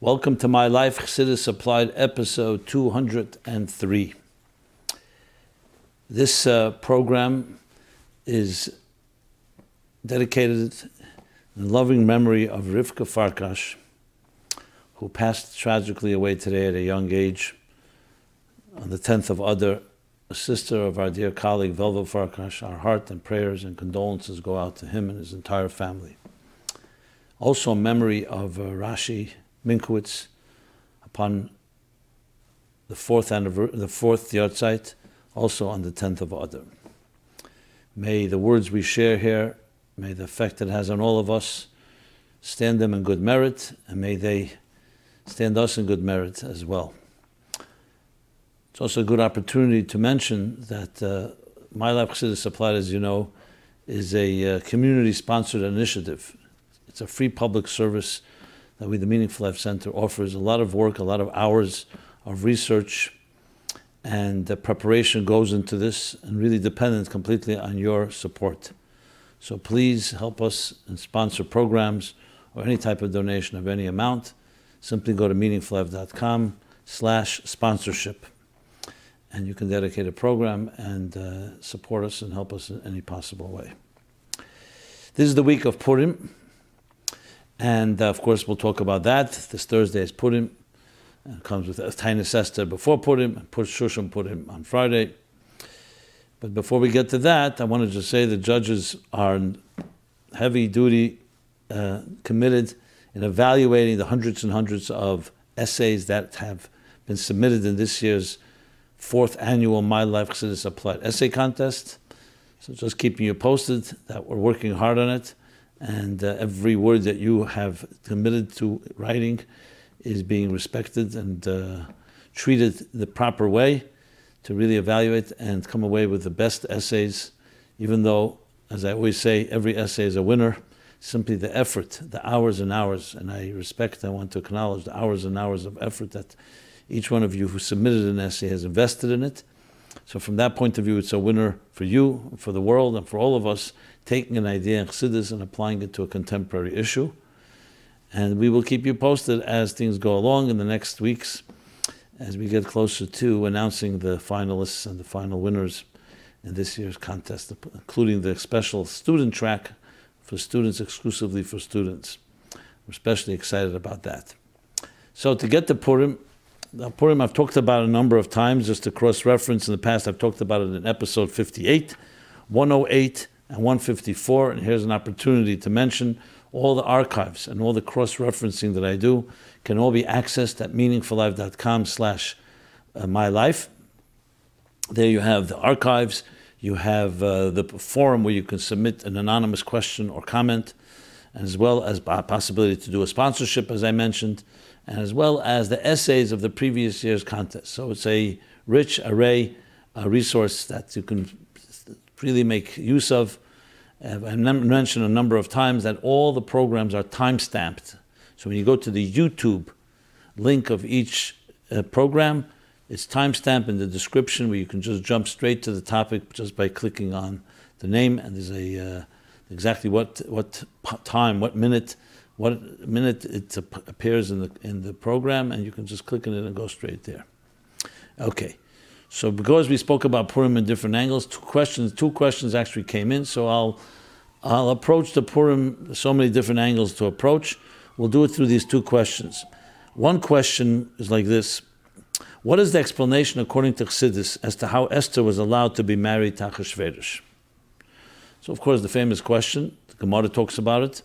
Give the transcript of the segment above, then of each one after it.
Welcome to My Life Chassidus Applied, episode 203. This program is dedicated in loving memory of Rivka Farkash, who passed tragically away today at a young age on the 10th of Adar, a sister of our dear colleague Velva Farkash. Our heart and prayers and condolences go out to him and his entire family. Also in memory of Rashi Minkowitz upon the fourth Yahrzeit, also on the 10th of Adar. May the words we share here, may the effect it has on all of us, stand them in good merit, and may they stand us in good merit as well. It's also a good opportunity to mention that My Life Chassidus Applied, as you know, is a community-sponsored initiative. It's a free public service that we, the Meaningful Life Center, offers. A lot of work, a lot of hours of research and preparation goes into this, and really dependent completely on your support. So please help us and sponsor programs or any type of donation of any amount. Simply go to meaningfullife.com/sponsorship, and you can dedicate a program and support us and help us in any possible way. This is the week of Purim. And of course, we'll talk about that. This Thursday is Purim. It comes with Tainus Esther before Purim, and Shushan Purim on Friday. But before we get to that, I wanted to say the judges are heavy duty, committed in evaluating the hundreds and hundreds of essays that have been submitted in this year's 4th annual My Life Chassidus Applied Essay Contest. So just keeping you posted that we're working hard on it. And every word that you have committed to writing is being respected and treated the proper way to really evaluate and come away with the best essays, even though, as I always say, every essay is a winner. Simply the effort, the hours and hours, and I want to acknowledge the hours and hours of effort that each one of you who submitted an essay has invested in it. So from that point of view, it's a winner for you, for the world, and for all of us, taking an idea in Chassidus and applying it to a contemporary issue. And we will keep you posted as things go along in the next weeks, as we get closer to announcing the finalists and the final winners in this year's contest, including the special student track for students, exclusively for students. We're especially excited about that. So to get to Purim, Purim I've talked about a number of times, just to cross-reference. In the past, I've talked about it in episode 58, 108, and 154, and here's an opportunity to mention all the archives and all the cross-referencing that I do can all be accessed at meaningfullife.com/mylife. There you have the archives, you have the forum where you can submit an anonymous question or comment, as well as a possibility to do a sponsorship, as I mentioned, and as well as the essays of the previous year's contest. So it's a rich array, a resource that you can really make use of. I mentioned a number of times that all the programs are time-stamped. So when you go to the YouTube link of each program, it's time-stamped in the description where you can just jump straight to the topic just by clicking on the name, and there's a exactly what time, what minute it appears in the program, and you can just click on it and go straight there. Okay. So because we spoke about Purim in different angles, two questions actually came in, so I'll approach the Purim, so many different angles to approach. We'll do it through these two questions. One question is like this: what is the explanation according to Chassidus as to how Esther was allowed to be married to Achashverosh? So of course the famous question, the Gemara talks about it,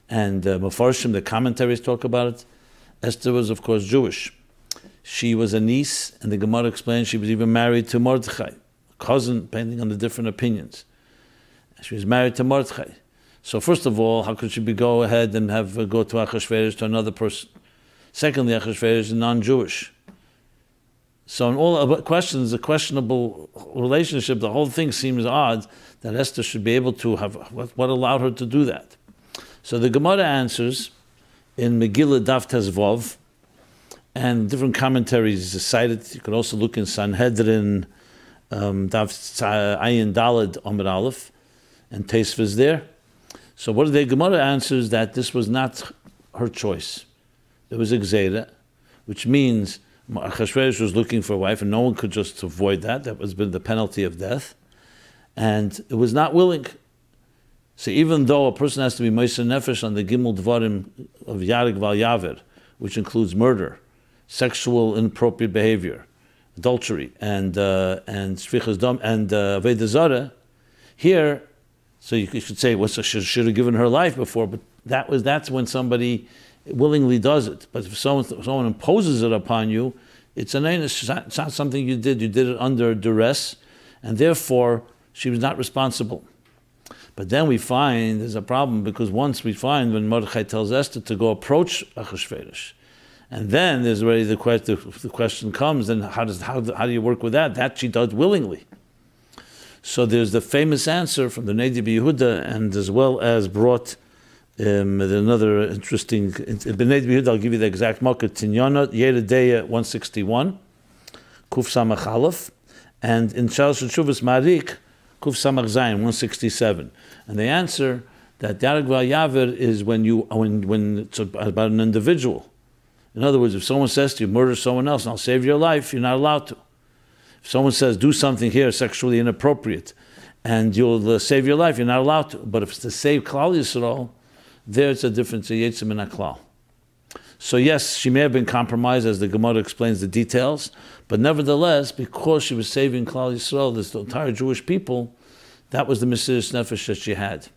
and Mefarshim, the commentaries talk about it. Esther was of course Jewish. She was a niece, and the Gemara explains she was even married to Mordechai, a cousin, depending on the different opinions. She was married to Mordechai. So first of all, how could she go ahead and go to Achashverosh, to another person? Secondly, Achashverosh is non-Jewish. So in all questions, a questionable relationship, the whole thing seems odd that Esther should be able to have, what allowed her to do that? So the Gemara answers in Megillah Daf Tezvav, and different commentaries cited. You can also look in Sanhedrin, Daf Ayin Daled Amud Aleph, and Tosfos there. So what the Gemara answers that this was not her choice. there was a gzeira, which means Achashverosh was looking for a wife, and no one could just avoid that. That was been the penalty of death, and it was not willing. So even though a person has to be Meiser Nefesh on the Gimel Dvarim of Yarig Val Yaver, which includes murder, sexual inappropriate behavior, adultery, and Shvichas Dam and Avodah Zarah, here, so you should say, well, so she should have given her life before, but that's when somebody willingly does it. But if someone imposes it upon you, it's not something you did it under duress, and therefore she was not responsible. But then we find there's a problem, because once we find when Mordechai tells Esther to go approach Achashverosh, and then there's already the question comes, then how do you work with that? That she does willingly. So there's the famous answer from the Nedi Yehuda, and as well as brought another interesting, B'nei Yehuda, I'll give you the exact marker, Tinyana, Yeredeya 161, Kuf Samach Aleph, and in Shalosh Shuvas Marik, Kuf Samach Zayin 167. And they answer that Yarig Val Yaver is when it's about an individual. In other words, if someone says to you, murder someone else and I'll save your life, you're not allowed to. If someone says, do something here sexually inappropriate and you'll save your life, you're not allowed to. But if it's to save Klal Yisrael, there it's a difference, a Yetzim min HaKlal. So yes, she may have been compromised, as the Gemara explains the details, but nevertheless, because she was saving Klal Yisrael, this entire Jewish people, that was the Mesiras Nefesh that she had.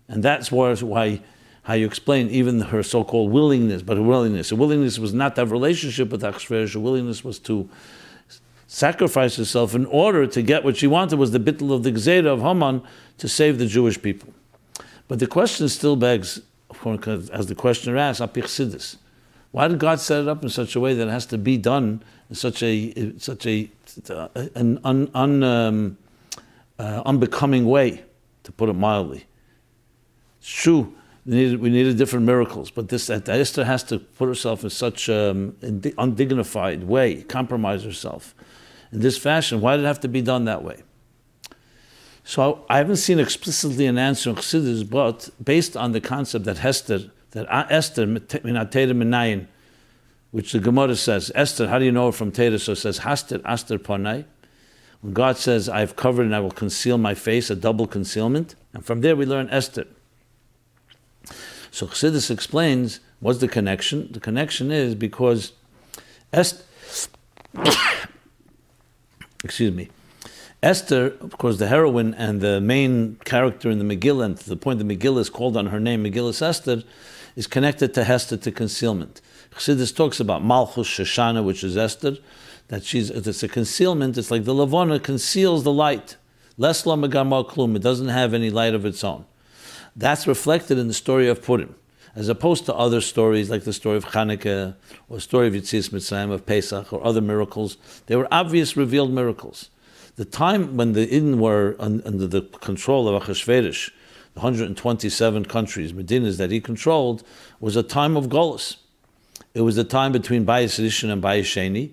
And that's why how you explain even her so-called willingness, but her willingness was not to have a relationship with Achashverosh. Her willingness was to sacrifice herself in order to get what she wanted, was the bittul of the Gzeira of Haman to save the Jewish people. But the question still begs, as the questioner asks, Apich Sidis. Why did God set it up in such a way that it has to be done in such an unbecoming way, to put it mildly? It's true, we needed different miracles, but that Esther has to put herself in such undignified way, compromise herself in this fashion. Why did it have to be done that way? So I haven't seen explicitly an answer in Chassidus, but based on the concept that Esther, minayin, which the Gemara says, Esther, how do you know it from Torah? So it says, Haster, Aster Panai. When God says, I've covered and I will conceal my face, a double concealment. And from there we learn Esther. So Chassidus explains, what's the connection? The connection is because Esther, of course, the heroine and the main character in the Megillah, and to the point the Megillah is called on her name, Megillah Esther, is connected to Hester, to concealment. Chassidus talks about Malchus Shoshana, which is Esther, that it's a concealment. It's like the Levana conceals the light. Les la megamar klum. It doesn't have any light of its own. That's reflected in the story of Purim, as opposed to other stories like the story of Chanukah or the story of Yetzias Mitzrayim, of Pesach, or other miracles. They were obvious revealed miracles. The time when the Eden were under the control of Achashverosh, the 127 countries, Medinas that he controlled, was a time of Golus. It was the time between Bayis Rishon and Bayis Sheni,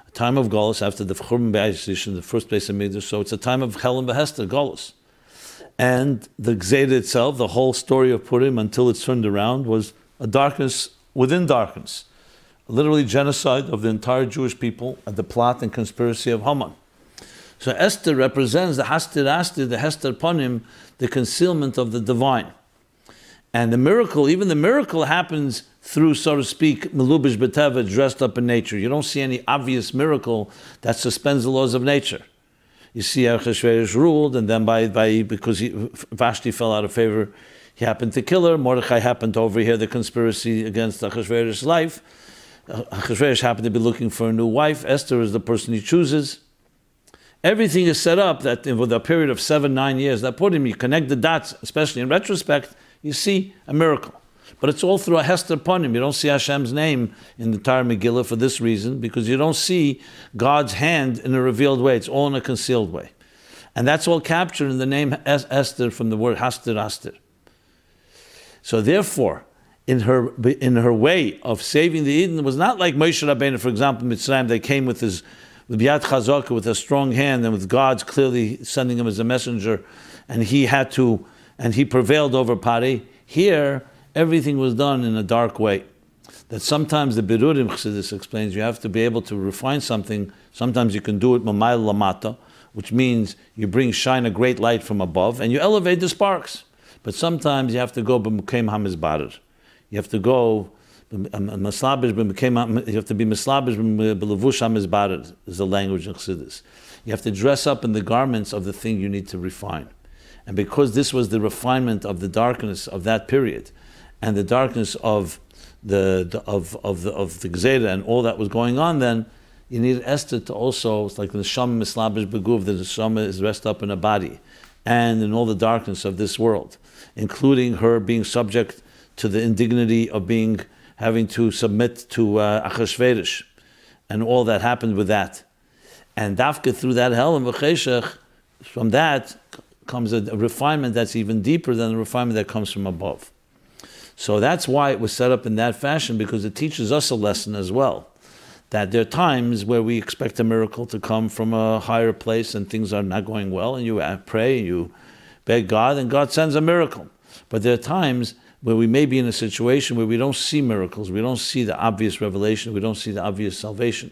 a time of Golus after the Churban Bayis Rishon, the first place of Midrash. So it's a time of Hel and Behester, Golus. And the Gzeira itself, the whole story of Purim, until it's turned around, was a darkness within darkness. Literally genocide of the entire Jewish people and the plot and conspiracy of Haman. So Esther represents the Hastir Astir, the Hester Panim, the concealment of the divine. And the miracle, even the miracle happens through, so to speak, Melubish B'Teva, dressed up in nature. You don't see any obvious miracle that suspends the laws of nature. You see Achashverosh ruled, and then because Vashti fell out of favor, he happened to kill her. Mordechai happened to overhear the conspiracy against Achashverosh's life. Achashverosh happened to be looking for a new wife. Esther is the person he chooses. Everything is set up that with a period of 7-9 years, that Purim, you connect the dots, especially in retrospect, you see a miracle. But it's all through a Hester Panim. You don't see Hashem's name in the entire Megillah for this reason, because you don't see God's hand in a revealed way. It's all in a concealed way. And that's all captured in the name Esther from the word Hastir Astir. So therefore, in her way of saving the Eden, it was not like Moshe Rabbeinu, for example, Mitzrayim, they came with Yad Chazaka, with a strong hand, and with God's clearly sending him as a messenger, and he prevailed over Pari. Here, everything was done in a dark way. that sometimes the Birurim Chassidus explains you have to be able to refine something. Sometimes you can do it Mamayl Lamata, which means you shine a great light from above and you elevate the sparks. But sometimes you have to go b'mukeim hamizbarer. You have to go you have to be mislabish b'levush hamizbarer is the language of Chassidus. You have to dress up in the garments of the thing you need to refine. And because this was the refinement of the darkness of that period, and the darkness of the Gzeira and all that was going on then, you need Esther to also, it's like the Neshama mislabish beguv, the Neshama is dressed up in a body, and in all the darkness of this world, including her being subject to the indignity of having to submit to Achashverosh, and all that happened with that. And Dafka through that hell and V'cheshech, from that comes a refinement that's even deeper than the refinement that comes from above. So that's why it was set up in that fashion, because it teaches us a lesson as well. That there are times where we expect a miracle to come from a higher place and things are not going well, and you pray, you beg God, and God sends a miracle. But there are times where we may be in a situation where we don't see miracles, we don't see the obvious revelation, we don't see the obvious salvation.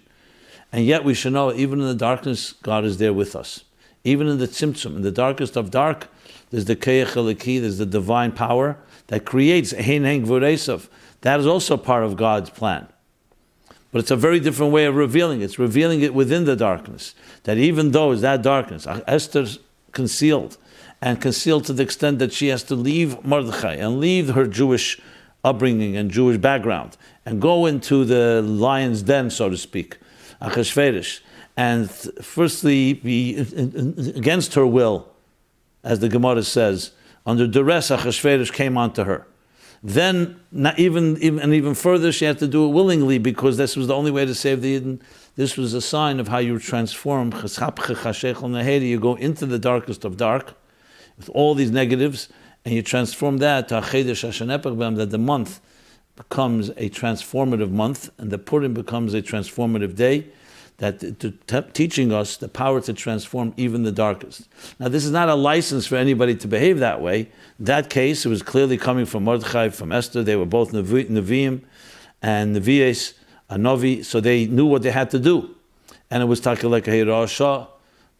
And yet we should know, even in the darkness, God is there with us. Even in the tzimtzum, in the darkest of dark, there's the Keyach Eliki, there's the divine power that creates Hein Hein Gvuresav. That is also part of God's plan. But it's a very different way of revealing it. It's revealing it within the darkness. That even though it's that darkness, Esther's concealed, and concealed to the extent that she has to leave Mordechai and leave her Jewish upbringing and Jewish background and go into the lion's den, so to speak, Achashverosh, and firstly be against her will, as the Gemara says, under duress Achashverosh came onto her. Then, not even further, she had to do it willingly, because this was the only way to save the Yidden. This was a sign of how you transform. You go into the darkest of dark with all these negatives, and you transform that to that the month becomes a transformative month, and the Purim becomes a transformative day, that teaching us the power to transform even the darkest. Now, this is not a license for anybody to behave that way. In that case, it was clearly coming from Mordechai, from Esther. They were both Nevi'im and Nevi'es, a Novi, so they knew what they had to do. And it was Takelek Shah.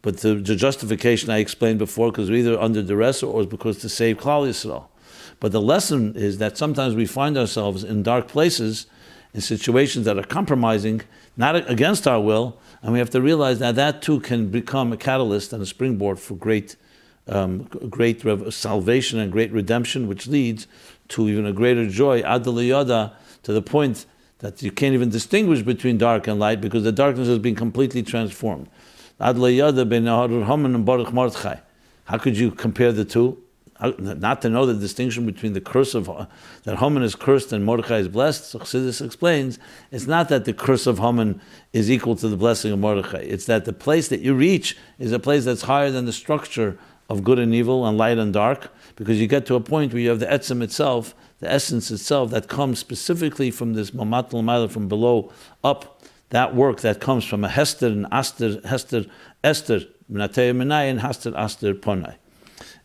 But the justification I explained before, because we're either under duress or it's because to save Klal Yisrael. But the lesson is that sometimes we find ourselves in dark places, in situations that are compromising, not against our will, and we have to realize that that too can become a catalyst and a springboard for great salvation and great redemption, which leads to even a greater joy, ad l'yada, to the point that you can't even distinguish between dark and light, because the darkness has been completely transformed. Ad l'yada ben Haman and Baruch Mordechai. How could you compare the two? Not to know the distinction between the curse of that Haman is cursed and Mordechai is blessed. So Chassidus explains, it's not that the curse of Haman is equal to the blessing of Mordechai. It's that the place that you reach is a place that's higher than the structure of good and evil and light and dark, because you get to a point where you have the etzem itself, the essence itself, that comes specifically from this mamat l'mayla, from below up, that work that comes from a Hester and Esther, Minatei Menai and Hester Aster Ponai.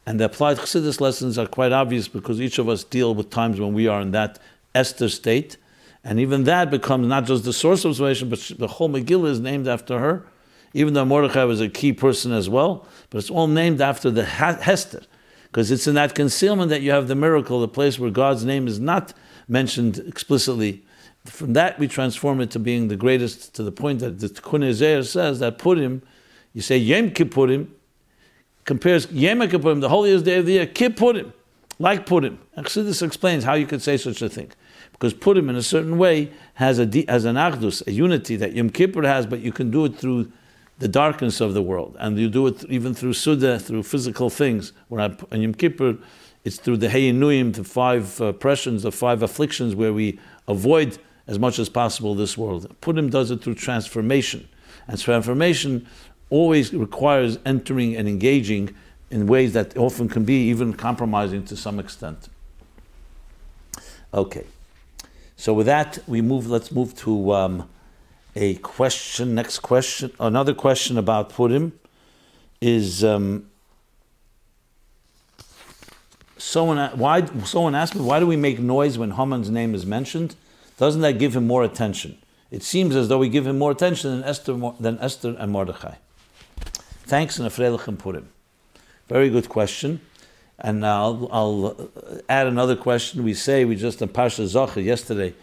And the applied Chassidus lessons are quite obvious, because each of us deal with times when we are in that Esther state. And even that becomes not just the source of salvation, but the whole Megillah is named after her, even though Mordechai was a key person as well. But it's all named after the Hester, because it's in that concealment that you have the miracle, the place where God's name is not mentioned explicitly. From that we transform it to being the greatest, to the point that the Tikkun Ezer says that Purim, you say Yom Kippurim, compares Yom Kippurim, the holiest day of the year, Kippurim, like Purim. And Chassidus explains how you could say such a thing. Because Purim, in a certain way, has an Achdus, a unity that Yom Kippur has, but you can do it through the darkness of the world. And you do it even through Suda, through physical things. Where on Yom Kippur, it's through the Heyinuyim, the 5 oppressions, the 5 afflictions, where we avoid as much as possible this world. Purim does it through transformation. And transformation always requires entering and engaging in ways that often can be even compromising to some extent. Okay, so with that let's move to a question. Next question, another question about Purim is someone asked me, why do we make noise when Haman's name is mentioned? Doesn't that give him more attention? It seems as though we give him more attention than Esther and Mordechai. Thanks and a Freilich and Purim. Very good question. And I'll add another question. We just in Parsha Zocher yesterday,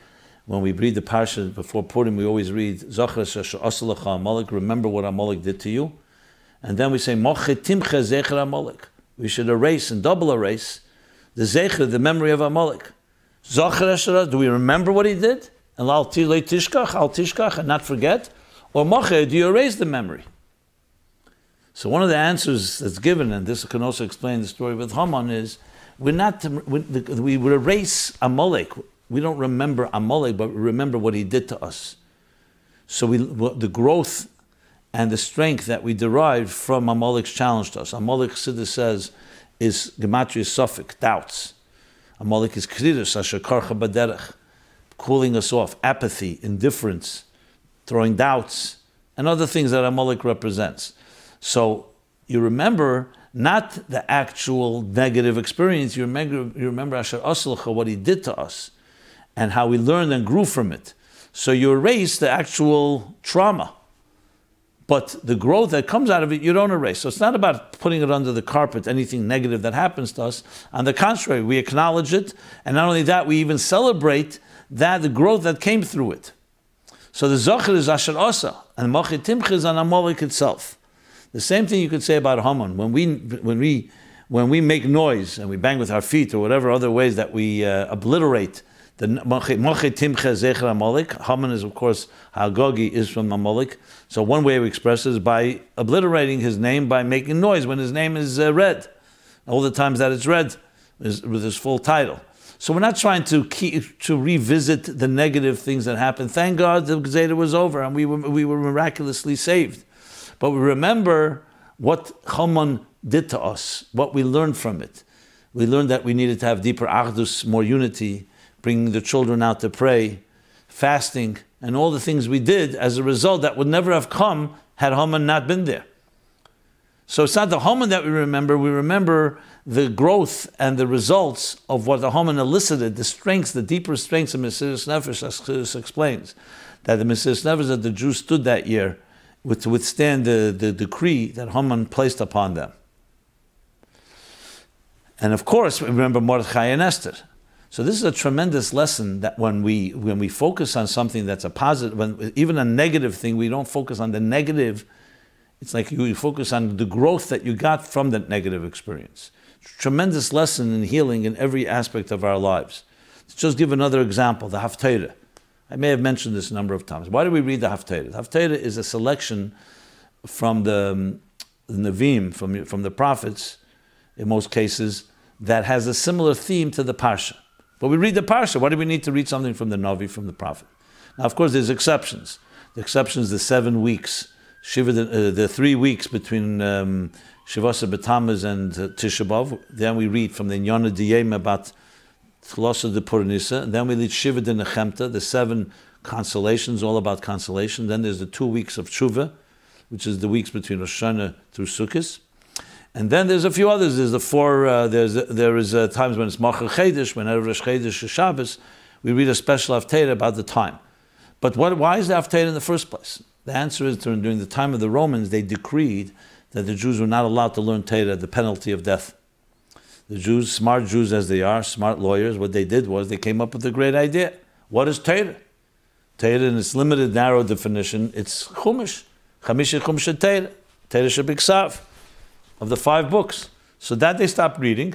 when we read the Parsha before Purim, we always read Zocher Asher Asa Lecha Amalek. Remember what Amalek did to you. And then we say Moche Timche Zecher Amalek. We should erase and double erase the Zecher, the memory of Amalek. Zocher Asher, do we remember what he did? And al tishkach, and not forget? Or Moche, do you erase the memory? So one of the answers that's given, and this can also explain the story with Haman, is we would erase Amalek. We don't remember Amalek, but we remember what he did to us. So the growth and the strength that we derived from Amalek's challenge to us. Amalek, Siddur says, is gematria suffix, doubts. Amalek is kridus, asher karcha baderech, cooling us off, apathy, indifference, throwing doubts, and other things that Amalek represents. So you remember not the actual negative experience, you remember Asher Asalcha, what he did to us, and how we learned and grew from it. So you erase the actual trauma. But the growth that comes out of it, you don't erase. So it's not about putting it under the carpet, anything negative that happens to us. On the contrary, we acknowledge it, and not only that, we even celebrate the growth that came through it. So the Zocher is Asher Asa, and Moche Timche is on Amalek itself. The same thing you could say about Haman. When we make noise and we bang with our feet or whatever other ways that we obliterate the Moche Timche Zecher Amalek. Haman is, of course, Hagogi is from Amalek. So one way we express it is by obliterating his name by making noise when his name is read. All the times that it's read with his full title. So we're not trying to revisit the negative things that happened. Thank God the Gezeidah was over and we were miraculously saved. But we remember what Haman did to us, what we learned from it. We learned that we needed to have deeper achdus, more unity, bringing the children out to pray, fasting, and all the things we did as a result that would never have come had Haman not been there. So it's not the Haman that we remember the growth and the results of what the Haman elicited, the strengths, the deeper strengths of Mesiras Nefesh, as Chassidus explains, that the Mesiras Nefesh that the Jews stood that year to withstand the decree that Haman placed upon them. And of course, we remember Mordechai and Esther. So this is a tremendous lesson that when we focus on something that's a positive, even a negative thing, we don't focus on the negative. It's like you focus on the growth that you got from that negative experience. Tremendous lesson in healing in every aspect of our lives. Let's just give another example, the Haftarah. I may have mentioned this a number of times. Why do we read the Haftarah? The Haftarah is a selection from the Nevi'im, from the prophets, in most cases, that has a similar theme to the Parsha. But we read the Parsha. Why do we need to read something from the Navi, from the prophet? Now, of course, there's exceptions. The exceptions, the 7 weeks, the 3 weeks between Shivasa B'Tammuz and Tisha B'Av. Then we read from the Inyana Diyem about Tchilasa de Purinisa. And then we read Shiva de Nechemta, the 7 consolations, all about consolation. Then there's the 2 weeks of Tshuva, which is the weeks between Rosh Hashanah through Sukkot. And then there's a few others. There's the 4. There is times when it's Machar Chedesh, when Erev Rosh Chodesh is Shabbos. We read a special Haftarah about the time. But why is the Haftarah in the first place? The answer is during the time of the Romans, they decreed that the Jews were not allowed to learn Torah, the penalty of death. The Jews, smart Jews as they are, smart lawyers, what they did was they came up with a great idea. What is Torah? Torah, in its limited, narrow definition, it's Chumash. Chamisha Chumash Torah. Torah Shebiksav, of the 5 books. So that they stopped reading.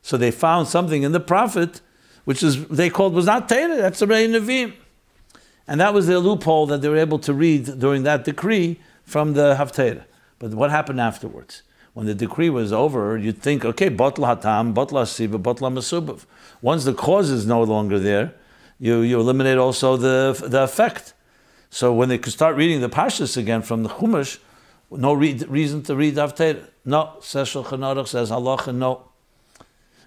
So they found something in the prophet, which was not Torah, that's the Rei Nevi'im. And that was their loophole that they were able to read during that decree from the Haftarah. But what happened afterwards? When the decree was over, you'd think, okay, Botla Hatam, Botla Siva, Botla Masubav. Once the cause is no longer there, you eliminate also the effect. So when they could start reading the Parshas again from the Chumash, no reason to read the Haftarah. No, says Shulchan Aruch, says Halacha, no.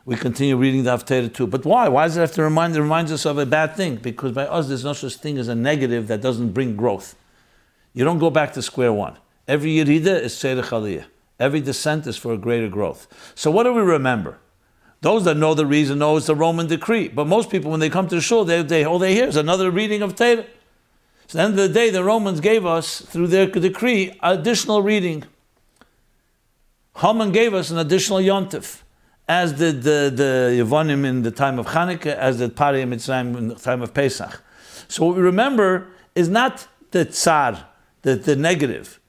We continue reading the Haftarah too. But why? Why does it have to remind us of a bad thing? Because by us, there's no such thing as a negative that doesn't bring growth. You don't go back to square one. Every Yerida is Tzedek Aliyah. Every descent is for a greater growth. So what do we remember? Those that know the reason know it's a Roman decree. But most people, when they come to the shul, all they hear is another reading of Torah. So at the end of the day, the Romans gave us, through their decree, additional reading. Haman gave us an additional yontif, as did the Yevonim in the time of Chanukah, as did Parei Mitzrayim in the time of Pesach. So what we remember is not the tsar, the negative.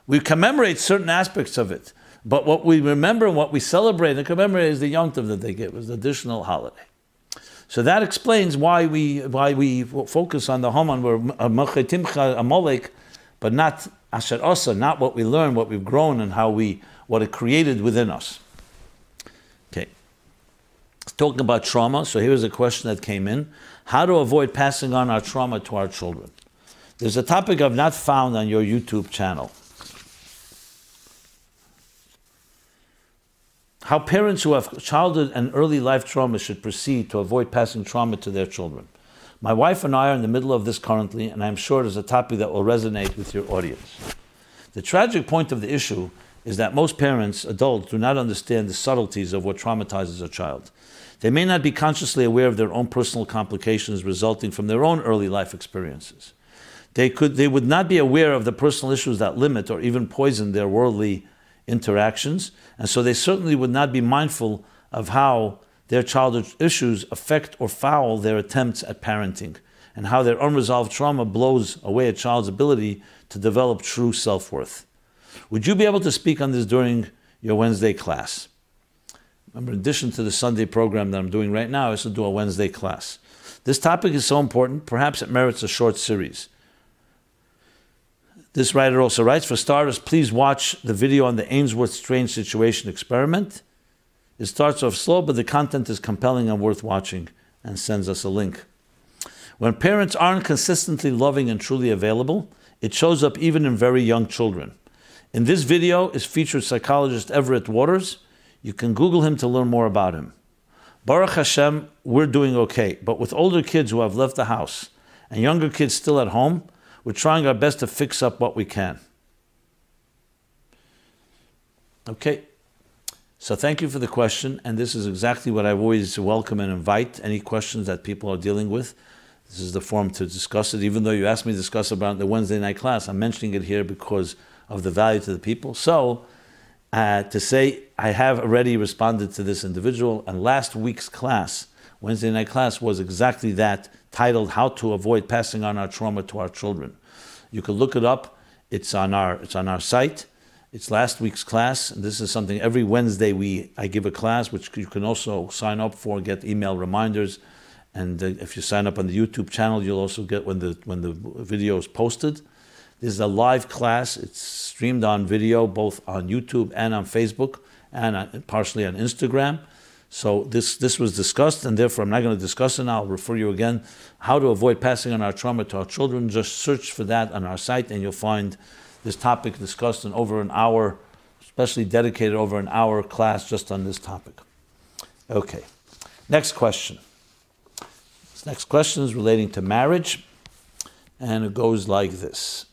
We commemorate certain aspects of it, but what we remember and what we celebrate and commemorate is the yontif that they gave us, the additional holiday. So that explains why we focus on the Haman, where Timcha Amalek, but not Asher Asa, not what we learn, what we've grown, and what it created within us. Okay. Talking about trauma, so here's a question that came in. How to avoid passing on our trauma to our children? There's a topic I've not found on your YouTube channel. How parents who have childhood and early life trauma should proceed to avoid passing trauma to their children. My wife and I are in the middle of this currently, and I'm sure it is a topic that will resonate with your audience. The tragic point of the issue is that most parents, adults, do not understand the subtleties of what traumatizes a child. They may not be consciously aware of their own personal complications resulting from their own early life experiences. They would not be aware of the personal issues that limit or even poison their worldly interactions, and so they certainly would not be mindful of how their childhood issues affect or foul their attempts at parenting, and how their unresolved trauma blows away a child's ability to develop true self-worth. Would you be able to speak on this during your Wednesday class? Remember, in addition to the Sunday program that I'm doing right now, I also do a Wednesday class. This topic is so important, perhaps it merits a short series. This writer also writes, for starters, please watch the video on the Ainsworth Strange Situation Experiment. It starts off slow, but the content is compelling and worth watching, and sends us a link. When parents aren't consistently loving and truly available, it shows up even in very young children. In this video is featured psychologist Everett Waters. You can Google him to learn more about him. Baruch Hashem, we're doing okay, but with older kids who have left the house and younger kids still at home, we're trying our best to fix up what we can. Okay, so thank you for the question, and this is exactly what I always welcome and invite, any questions that people are dealing with. This is the forum to discuss it. Even though you asked me to discuss about the Wednesday night class, I'm mentioning it here because of the value to the people. So, to say, I have already responded to this individual, and last week's class, Wednesday night class, was exactly that, titled How to Avoid Passing on Our Trauma to Our Children. You can look it up. It's on our site. It's last week's class. And this is something every Wednesday I give a class, which you can also sign up for, get email reminders. And if you sign up on the YouTube channel, you'll also get when the video is posted. This is a live class. It's streamed on video, both on YouTube and on Facebook, and partially on Instagram. So this was discussed, and therefore I'm not going to discuss it now. I'll refer you again. How to avoid passing on our trauma to our children. Just search for that on our site, and you'll find this topic discussed in over an hour, especially dedicated over an hour class just on this topic. Okay, next question. This next question is relating to marriage, and it goes like this.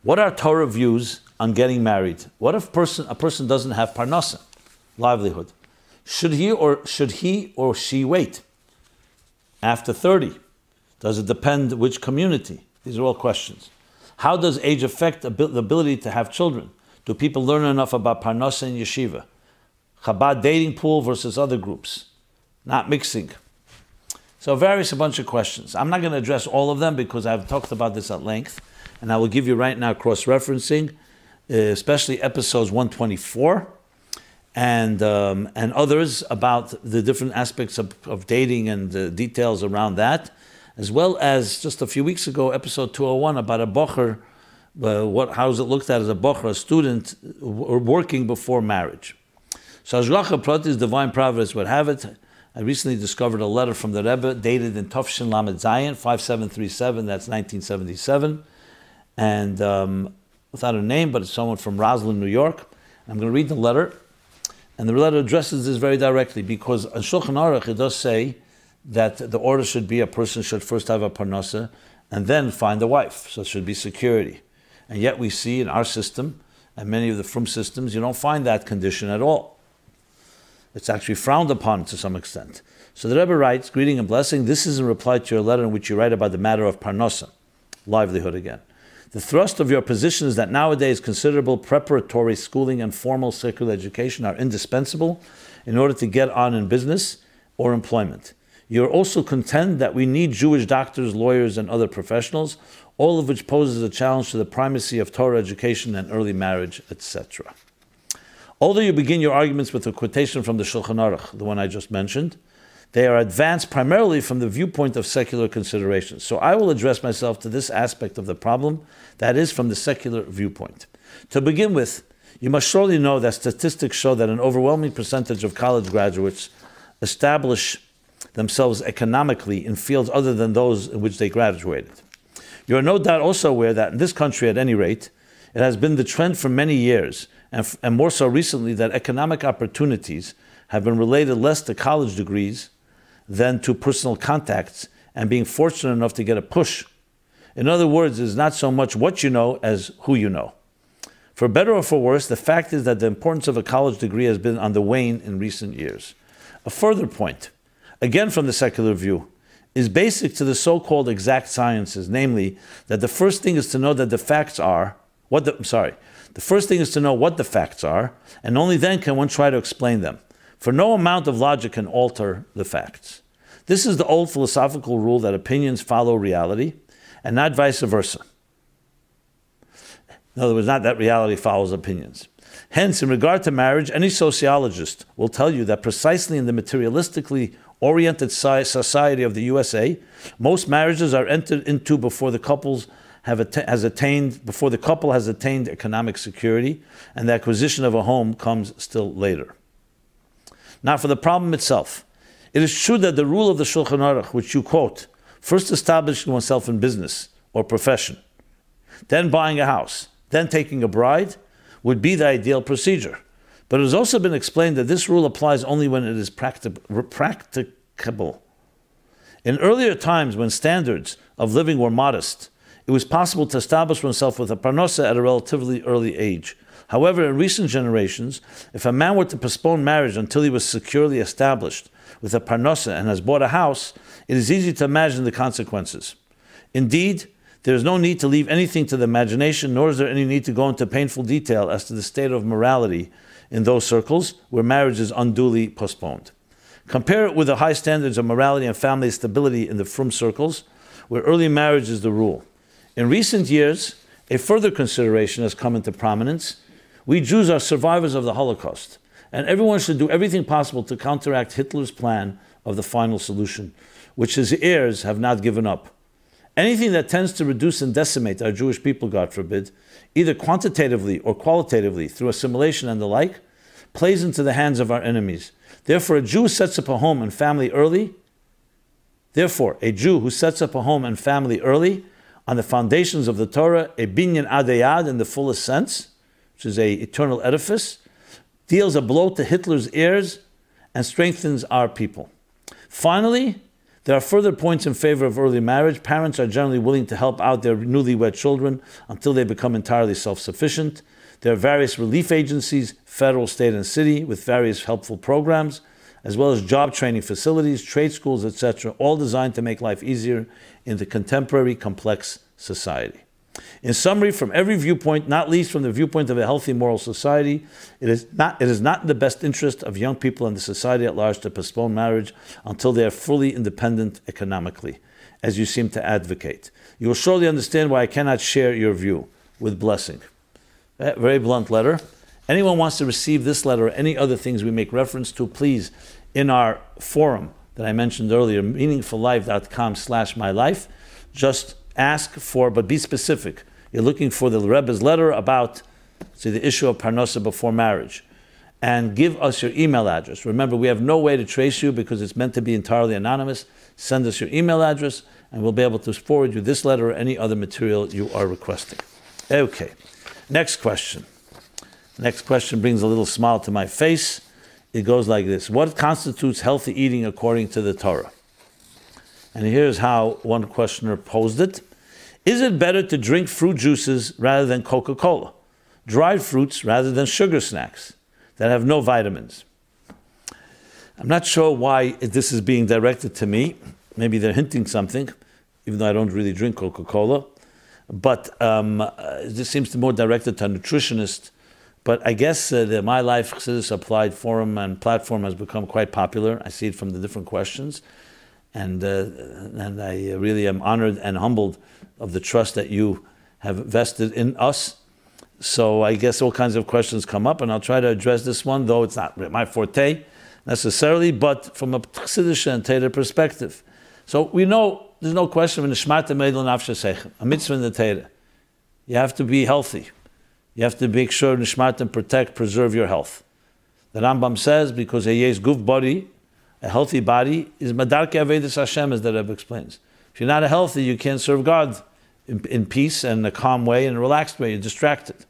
What are Torah views on getting married? What if a person doesn't have parnasa, livelihood? Should he or she wait after 30? Does it depend which community? These are all questions. How does age affect the ability to have children? Do people learn enough about parnasa in yeshiva? Chabad dating pool versus other groups? Not mixing. So a bunch of questions. I'm not going to address all of them because I've talked about this at length. And I will give you right now cross-referencing, especially episodes 124 and others about the different aspects of dating and the details around that, as well as just a few weeks ago, episode 201 about a bocher, how is it looked at as a bocher, a student working before marriage. So Hashgacha Pratis, divine providence would have it. I recently discovered a letter from the Rebbe dated in Tafshin Lamed Zayin, 5737, that's 1977. And without a name, but it's someone from Roslyn, New York. I'm going to read the letter, and the letter addresses this very directly, because on Shulchan Aruch it does say that the order should be a person should first have a parnasa and then find a wife, so it should be security. And yet we see in our system, and many of the frum systems, you don't find that condition at all. It's actually frowned upon to some extent. So the Rebbe writes, greeting and blessing, this is in reply to your letter in which you write about the matter of parnosa, livelihood again. The thrust of your position is that nowadays considerable preparatory schooling and formal secular education are indispensable in order to get on in business or employment. You also contend that we need Jewish doctors, lawyers, and other professionals, all of which poses a challenge to the primacy of Torah education and early marriage, etc. Although you begin your arguments with a quotation from the Shulchan Aruch, the one I just mentioned, they are advanced primarily from the viewpoint of secular considerations. So I will address myself to this aspect of the problem, that is, from the secular viewpoint. To begin with, you must surely know that statistics show that an overwhelming percentage of college graduates establish themselves economically in fields other than those in which they graduated. You are no doubt also aware that in this country, at any rate, it has been the trend for many years, and more so recently, that economic opportunities have been related less to college degrees than to personal contacts and being fortunate enough to get a push. In other words, it is not so much what you know as who you know. For better or for worse, the fact is that the importance of a college degree has been on the wane in recent years. A further point, again from the secular view, is basic to the so-called exact sciences, namely that the first thing is to know that the facts are, the first thing is to know what the facts are, and only then can one try to explain them. For no amount of logic can alter the facts. This is the old philosophical rule that opinions follow reality, and not vice versa. In other words, not that reality follows opinions. Hence, in regard to marriage, any sociologist will tell you that precisely in the materialistically oriented society of the USA, most marriages are entered into before the couple has attained economic security, and the acquisition of a home comes still later. Now, for the problem itself, it is true that the rule of the Shulchan Aruch, which you quote, first establishing oneself in business or profession, then buying a house, then taking a bride, would be the ideal procedure. But it has also been explained that this rule applies only when it is practicable. In earlier times, when standards of living were modest, it was possible to establish oneself with a parnosa at a relatively early age. However, in recent generations, if a man were to postpone marriage until he was securely established with a parnosa and has bought a house, it is easy to imagine the consequences. Indeed, there is no need to leave anything to the imagination, nor is there any need to go into painful detail as to the state of morality in those circles where marriage is unduly postponed. Compare it with the high standards of morality and family stability in the frum circles, where early marriage is the rule. In recent years, a further consideration has come into prominence. We Jews are survivors of the Holocaust, and everyone should do everything possible to counteract Hitler's plan of the final solution, which his heirs have not given up. Anything that tends to reduce and decimate our Jewish people, God forbid, either quantitatively or qualitatively through assimilation and the like, plays into the hands of our enemies. Therefore, a Jew who sets up a home and family early on the foundations of the Torah, a binyan adayad in the fullest sense, which is an eternal edifice, deals a blow to Hitler's heirs and strengthens our people. Finally, there are further points in favor of early marriage. Parents are generally willing to help out their newlywed children until they become entirely self-sufficient. There are various relief agencies, federal, state, and city, with various helpful programs, as well as job training facilities, trade schools, etc., all designed to make life easier in the contemporary complex society. In summary, from every viewpoint, not least from the viewpoint of a healthy moral society, it is not in the best interest of young people and the society at large to postpone marriage until they are fully independent economically, as you seem to advocate. You will surely understand why I cannot share your view. With blessing. Very blunt letter. Anyone wants to receive this letter or any other things we make reference to, please, in our forum that I mentioned earlier, meaningfullife.com/mylife, just ask for, but be specific. You're looking for the Rebbe's letter about, say, the issue of parnosa before marriage. And give us your email address. Remember, we have no way to trace you because it's meant to be entirely anonymous. Send us your email address and we'll be able to forward you this letter or any other material you are requesting. Okay, next question. Next question brings a little smile to my face. It goes like this. What constitutes healthy eating according to the Torah? And here's how one questioner posed it. Is it better to drink fruit juices rather than Coca-Cola? Dried fruits rather than sugar snacks that have no vitamins? I'm not sure why this is being directed to me. Maybe they're hinting something, even though I don't really drink Coca-Cola. But this seems to be more directed to a nutritionist. But I guess the My Life Chassidus Applied forum and platform has become quite popular. I see it from the different questions. And I really am honored and humbled of the trust that you have vested in us. So I guess all kinds of questions come up, and I'll try to address this one, though it's not my forte necessarily, but from a Chassidish and Torah perspective. So we know there's no question of a mitzvah in the Torah. You have to be healthy. You have to make sure nishmat protect, preserve your health. The Rambam says, because a yes guf body, a healthy body, is madarke avedis Hashem, as the Rebbe explains. If you're not healthy, you can't serve God in peace and in a calm way and a relaxed way. You're distracted.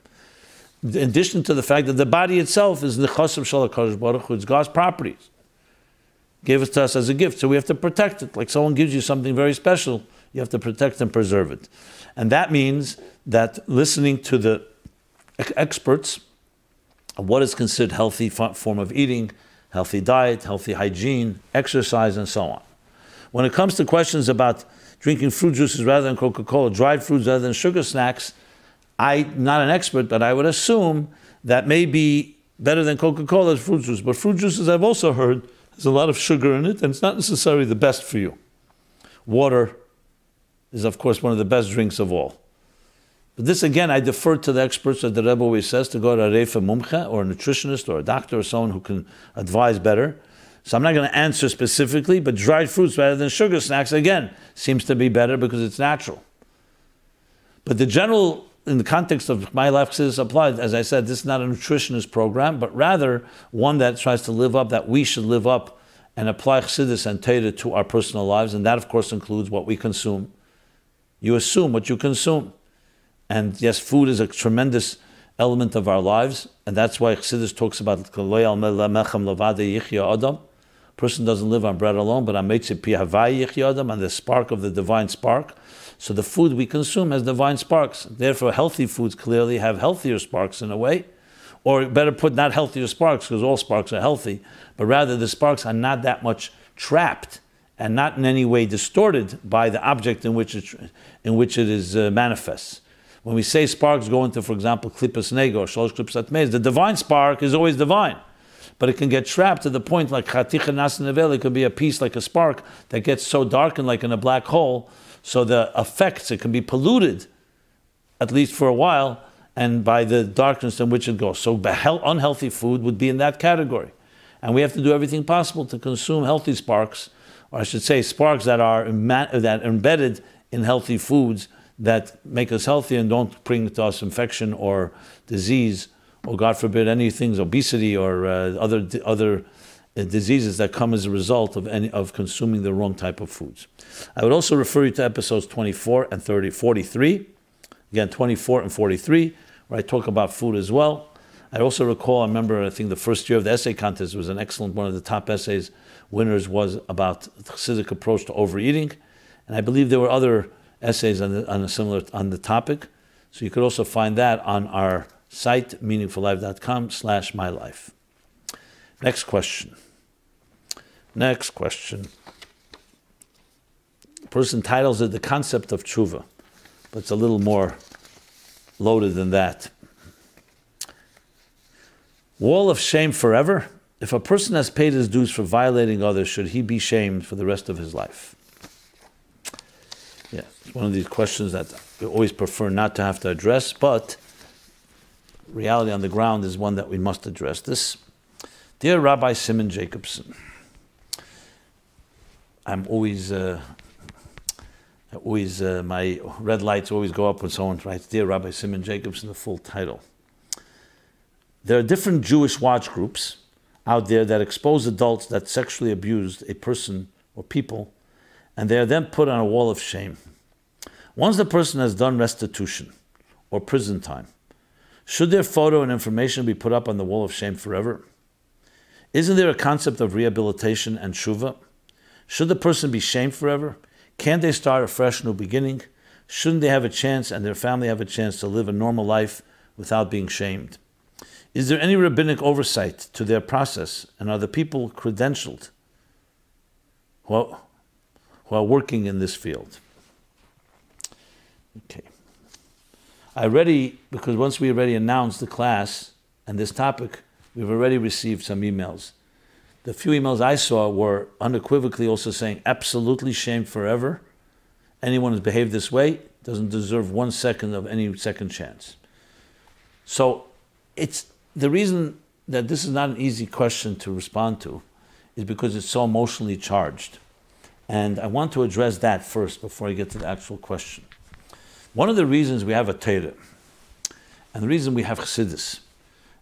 In addition to the fact that the body itself is the chosam shel HaKadosh Baruch Hu, it's God's properties. Gave it to us as a gift, so we have to protect it. Like someone gives you something very special, you have to protect and preserve it. And that means that listening to the experts of what is considered healthy form of eating, healthy diet, healthy hygiene, exercise, and so on. When it comes to questions about drinking fruit juices rather than Coca-Cola, dried fruits rather than sugar snacks, I'm not an expert, but I would assume that may be better than Coca-Cola is fruit juice. But fruit juices, I've also heard, there's a lot of sugar in it, and it's not necessarily the best for you. Water is, of course, one of the best drinks of all. But this, again, I defer to the experts, that the Rebbe always says, to go to a Refa Mumcha, or a nutritionist, or a doctor, or someone who can advise better. So I'm not going to answer specifically, but dried fruits rather than sugar snacks, again, seems to be better because it's natural. But the general, in the context of My Life Chassidus Applied, as I said, this is not a nutritionist program, but rather one that tries to live up, that we should live up and apply Chassidus and Torah to our personal lives, and that, of course, includes what we consume. You assume what you consume. And yes, food is a tremendous element of our lives, and that's why Chassidus talks about Adam. A person doesn't live on bread alone, but on the spark of the divine spark. So the food we consume has divine sparks. Therefore, healthy foods clearly have healthier sparks in a way. Or better put, not healthier sparks, because all sparks are healthy, but rather the sparks are not that much trapped and not in any way distorted by the object in which it is manifests. When we say sparks go into, for example, klipas nego or shalosh klipas atmeis, the divine spark is always divine. But it can get trapped to the point like chaticha nas nevel, it could be a piece like a spark that gets so darkened like in a black hole, so the effects, it can be polluted, at least for a while, and by the darkness in which it goes. So unhealthy food would be in that category. And we have to do everything possible to consume healthy sparks, or I should say sparks that are embedded in healthy foods that make us healthy and don't bring to us infection or disease, or God forbid any things, obesity or other diseases that come as a result of consuming the wrong type of foods. I would also refer you to episodes 24 and 43. Again, 24 and 43, where I talk about food as well. I also recall, I remember, I think the first year of the essay contest was an excellent, one of the top essays winners was about the Chassidic approach to overeating. And I believe there were other essays on the topic. So you could also find that on our site, meaningfullife.com/mylife. Next question. The person titles it The Concept of Tshuva, but it's a little more loaded than that. Wall of shame forever? If a person has paid his dues for violating others, should he be shamed for the rest of his life? Yeah, it's one of these questions that we always prefer not to have to address, but reality on the ground is one that we must address this. Dear Rabbi Simon Jacobson, I'm always my red lights always go up when someone writes, Dear Rabbi Simon Jacobson, the full title. There are different Jewish watch groups out there that expose adults that sexually abused a person or people, and they are then put on a wall of shame. Once the person has done restitution or prison time, should their photo and information be put up on the wall of shame forever? Isn't there a concept of rehabilitation and tshuva? Should the person be shamed forever? Can't they start a fresh new beginning? shouldn't they have a chance and their family have a chance to live a normal life without being shamed? Is there any rabbinic oversight to their process, and are the people credentialed who are working in this field? Okay. Because once we already announced the class and this topic, we've already received some emails. The few emails I saw were unequivocally also saying, absolutely shamed forever. Anyone who's behaved this way doesn't deserve 1 second of any second chance. So it's the reason that this is not an easy question to respond to is because it's so emotionally charged. And I want to address that first before I get to the actual question. One of the reasons we have a Torah, and the reason we have Chassidus,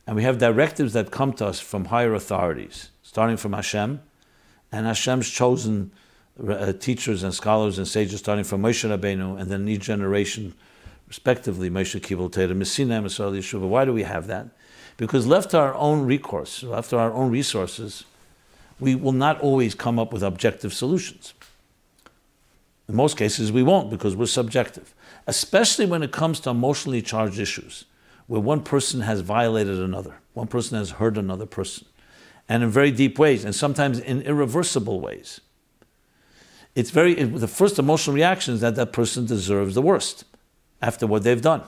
and we have directives that come to us from higher authorities, starting from Hashem, and Hashem's chosen teachers and scholars and sages, starting from Moshe Rabbeinu, and then each generation, respectively, Moshe Kibul Torah, Messina, Masar Yeshuva. Why do we have that? Because left to our own recourse, left to our own resources, we will not always come up with objective solutions. In most cases, we won't, because we're subjective. Especially when it comes to emotionally charged issues, where one person has violated another, one person has hurt another person, and in very deep ways, and sometimes in irreversible ways. The first emotional reaction is that that person deserves the worst after what they've done,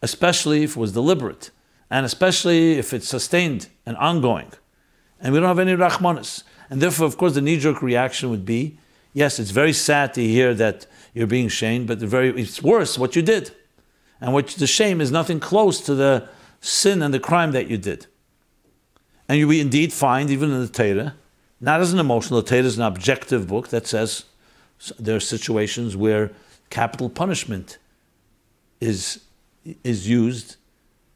especially if it was deliberate, and especially if it's sustained and ongoing, and we don't have any rachmanis. And therefore, of course, the knee-jerk reaction would be, yes, it's very sad to hear that you're being shamed, but it's worse what you did. And the shame is nothing close to the sin and the crime that you did. And we indeed find, even in the Torah, not as an emotional, the Torah is an objective book that says there are situations where capital punishment is used,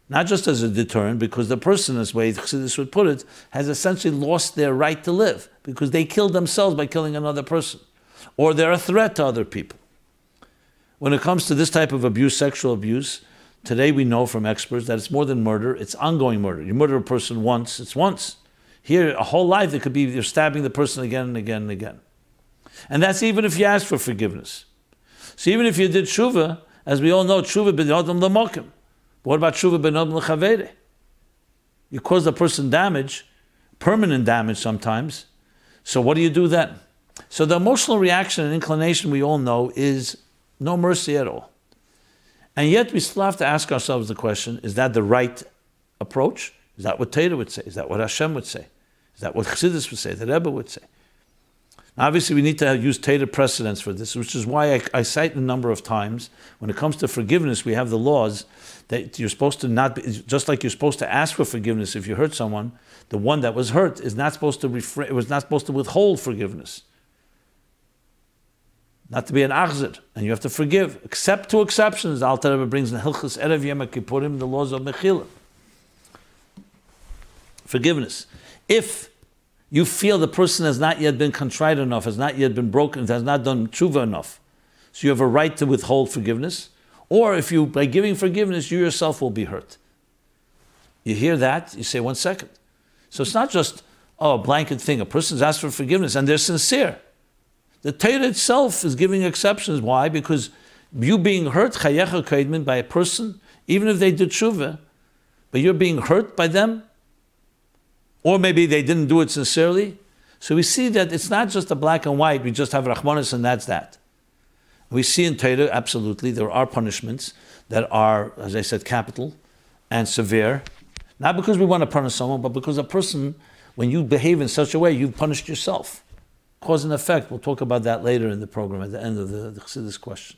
not just as a deterrent, because the person, as way Chassidus would put it, has essentially lost their right to live, because they killed themselves by killing another person, or they're a threat to other people. When it comes to this type of abuse, sexual abuse, today we know from experts that it's more than murder, it's ongoing murder. You murder a person once, it's once. Here, a whole life, it could be you're stabbing the person again and again and again. And that's even if you ask for forgiveness. So even if you did tshuva, as we all know, tshuva b'nodam l'mokim. But what about tshuva b'nodam l'chavere? You cause the person damage, permanent damage sometimes. So what do you do then? So the emotional reaction and inclination we all know is no mercy at all. And yet we still have to ask ourselves the question, is that the right approach? Is that what Torah would say? Is that what Hashem would say? Is that what Chassidus would say, the Rebbe would say? Now, obviously, we need to use Torah precedents for this, which is why I cite a number of times, when it comes to forgiveness, we have the laws that you're supposed to not be, just like you're supposed to ask for forgiveness if you hurt someone, the one that was hurt is not supposed to was not supposed to withhold forgiveness. Not to be an achzir, and you have to forgive, except to exceptions. The Alter Rebbe brings in Hilchos Erev Yom Kippurim the laws of Mechila. Forgiveness. If you feel the person has not yet been contrite enough, has not yet been broken, has not done tshuva enough, so you have a right to withhold forgiveness, or if you, by giving forgiveness, you yourself will be hurt. You hear that, you say, 1 second. So it's not just, a blanket thing. A person's asked for forgiveness, and they're sincere. The Torah itself is giving exceptions. Why? Because you being hurt, chayecha kaidmin, by a person, even if they did tshuva, but you're being hurt by them, or maybe they didn't do it sincerely. So we see that it's not just a black and white, we just have Rahmanis and that's that. We see in Torah, absolutely, there are punishments that are, as I said, capital and severe. Not because we want to punish someone, but because a person, when you behave in such a way, you've punished yourself. Cause and effect. We'll talk about that later in the program at the end of the Chassidus question.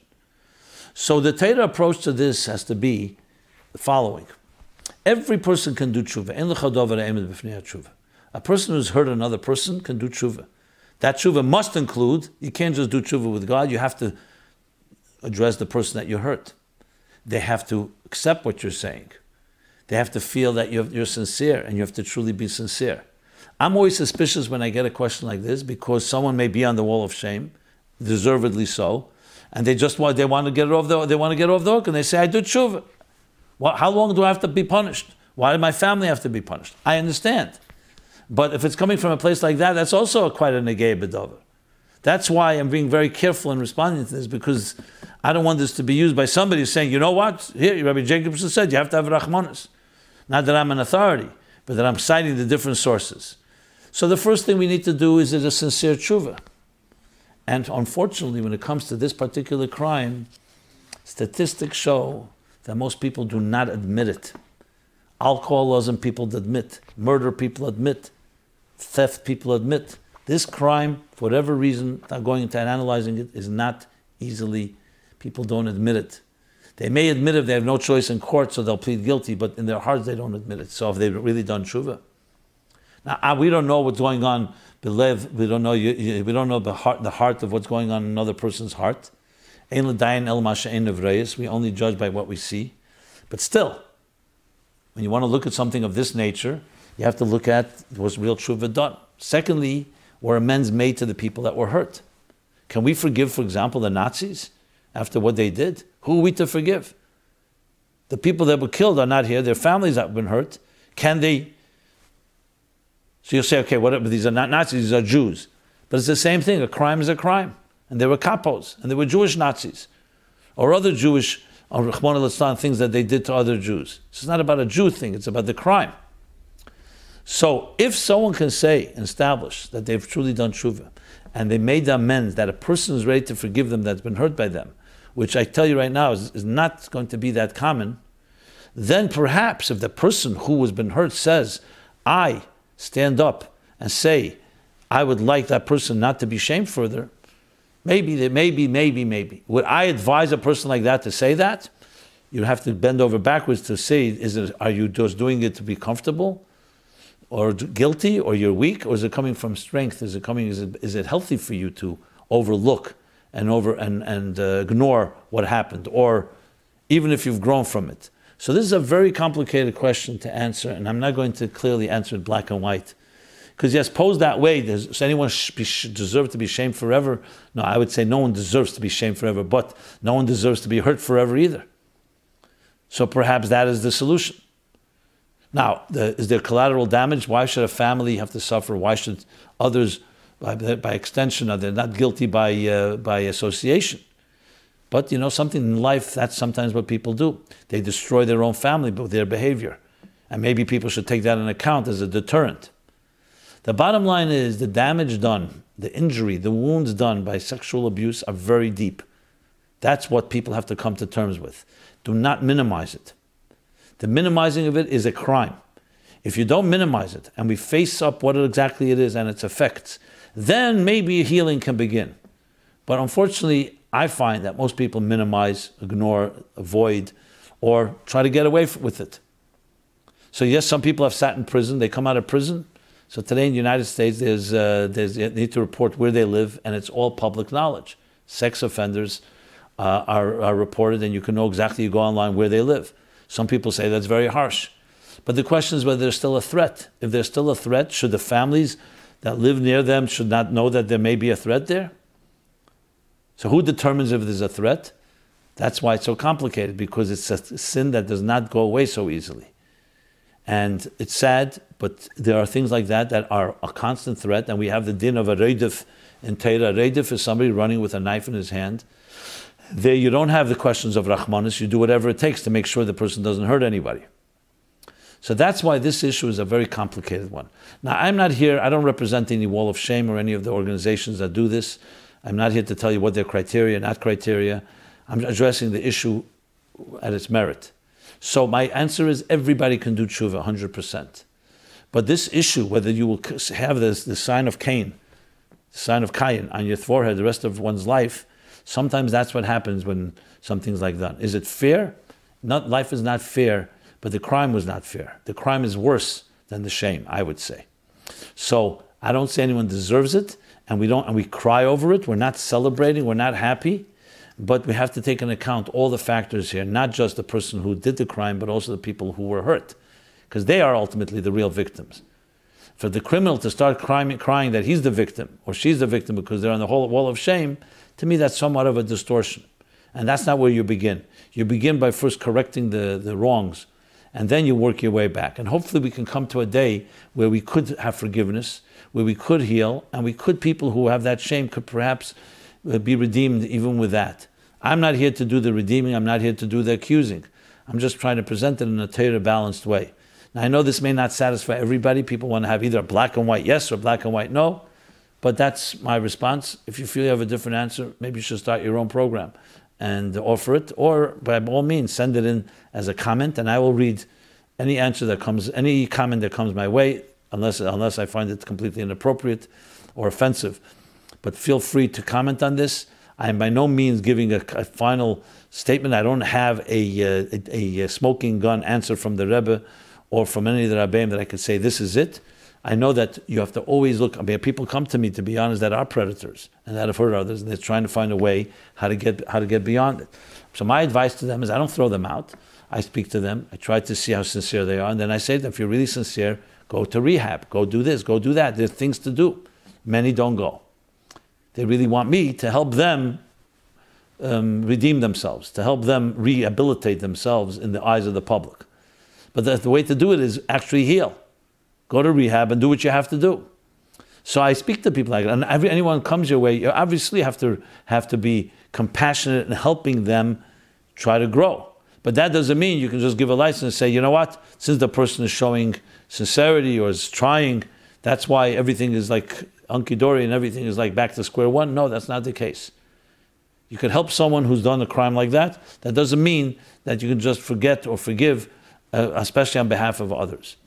So the Torah approach to this has to be the following. Every person can do tshuva. A person who's hurt another person can do tshuva. That tshuva must include, you can't just do tshuva with God, you have to address the person that you hurt. They have to accept what you're saying. They have to feel that you're sincere, and you have to truly be sincere. I'm always suspicious when I get a question like this, because someone may be on the wall of shame, deservedly so, and they want to get off the hook, and they say, I do tshuva. How long do I have to be punished? Why did my family have to be punished? I understand. But if it's coming from a place like that, that's also quite a negei b'dover. That's why I'm being very careful in responding to this, because I don't want this to be used by somebody saying, you know what, here, Rabbi Jacobson said you have to have Rachmanis. Not that I'm an authority, but that I'm citing the different sources. So the first thing we need to do is a sincere tshuva. And unfortunately, when it comes to this particular crime, statistics show that most people do not admit it. Alcoholism people admit, murder people admit, theft people admit. This crime, for whatever reason, not going into analyzing it, is not easily, people don't admit it. They may admit it if they have no choice in court, so they'll plead guilty, but in their hearts they don't admit it. So have they really done tshuva? Now, we don't know what's going on, Belev, we don't know the heart of what's going on in another person's heart. We only judge by what we see. But still, when you want to look at something of this nature, you have to look at, was real tshuva done? Secondly, were amends made to the people that were hurt? Can we forgive, for example, the Nazis after what they did? Who are we to forgive? The people that were killed are not here. Their families have been hurt. Can they? So you'll say, okay, whatever, these are not Nazis, these are Jews. But it's the same thing. A crime is a crime. And there were kapos, and there were Jewish Nazis, or other Jewish, or Rahman al-Islam, things that they did to other Jews. So it's not about a Jew thing, it's about the crime. So if someone can say and establish that they've truly done tshuva, and they made the amends, that a person is ready to forgive them that's been hurt by them, which I tell you right now is not going to be that common, then perhaps if the person who has been hurt says, I stand up and say, I would like that person not to be shamed further, maybe. Would I advise a person like that to say that? You have to bend over backwards to say, are you just doing it to be comfortable? Or guilty, or you're weak, or is it coming from strength? Is it healthy for you to overlook and ignore what happened, or even if you've grown from it? So this is a very complicated question to answer, and I'm not going to clearly answer it black and white. Because yes, posed that way, does anyone deserve to be shamed forever? No, I would say no one deserves to be shamed forever, but no one deserves to be hurt forever either. So perhaps that is the solution. Now, is there collateral damage? Why should a family have to suffer? Why should others, by extension, are they not guilty by association? But something in life, that's sometimes what people do. They destroy their own family with their behavior. And maybe people should take that into account as a deterrent. The bottom line is the damage done, the injury, the wounds done by sexual abuse are very deep. That's what people have to come to terms with. Do not minimize it. The minimizing of it is a crime. If you don't minimize it and we face up what exactly it is and its effects, then maybe healing can begin. But unfortunately, I find that most people minimize, ignore, avoid, or try to get away with it. So yes, some people have sat in prison. They come out of prison. So today in the United States, they need to report where they live, and it's all public knowledge. Sex offenders are reported, and you can know exactly, you go online, where they live. Some people say that's very harsh. But the question is whether there's still a threat. If there's still a threat, should the families that live near them should not know that there may be a threat there? So who determines if there's a threat? That's why it's so complicated, because it's a sin that does not go away so easily. And it's sad, but there are things like that that are a constant threat, and we have the din of a reidif in Torah. Reidif is somebody running with a knife in his hand. There you don't have the questions of Rahmanis, you do whatever it takes to make sure the person doesn't hurt anybody. So that's why this issue is a very complicated one. Now, I'm not here, I don't represent any Wall of Shame or any of the organizations that do this. I'm not here to tell you what their criteria, not criteria. I'm addressing the issue at its merit. So my answer is everybody can do tshuva 100%. But this issue, whether you will have the sign of Cain, the sign of Cain on your forehead the rest of one's life, sometimes that's what happens when something's like that. Is it fair? Life is not fair, but the crime was not fair. The crime is worse than the shame, I would say. So I don't say anyone deserves it, and we cry over it. We're not celebrating, we're not happy, but we have to take into account all the factors here, not just the person who did the crime, but also the people who were hurt, because they are ultimately the real victims. For the criminal to start crying that he's the victim, or she's the victim because they're on the whole wall of shame, to me that's somewhat of a distortion. And that's not where you begin. You begin by first correcting the wrongs and then you work your way back. And hopefully we can come to a day where we could have forgiveness, where we could heal, and people who have that shame could perhaps be redeemed even with that. I'm not here to do the redeeming, I'm not here to do the accusing. I'm just trying to present it in a Torah balanced way. Now I know this may not satisfy everybody. People want to have either a black and white yes or black and white no, but that's my response. If you feel you have a different answer, maybe you should start your own program and offer it, or by all means send it in as a comment, and I will read any comment that comes my way, unless I find it completely inappropriate or offensive. But feel free to comment on this. I am by no means giving a final statement. I don't have a smoking gun answer from the Rebbe or from any of the Rabbeim that I could say this is it. I know that you have to always look. I mean, people come to me, to be honest, that are predators and that have hurt others, and they're trying to find a way how to get beyond it. So my advice to them is I don't throw them out. I speak to them. I try to see how sincere they are, and then I say to them, if you're really sincere, go to rehab, go do this, go do that. There's things to do. Many don't go. They really want me to help them redeem themselves, to help them rehabilitate themselves in the eyes of the public. But the way to do it is actually heal. Go to rehab and do what you have to do. So I speak to people like that, and anyone comes your way, you obviously have to be compassionate in helping them try to grow. But that doesn't mean you can just give a license and say, you know what, since the person is showing sincerity or is trying, that's why everything is like hunky-dory and everything is like back to square one. No, that's not the case. You can help someone who's done a crime like that. That doesn't mean that you can just forget or forgive, especially on behalf of others.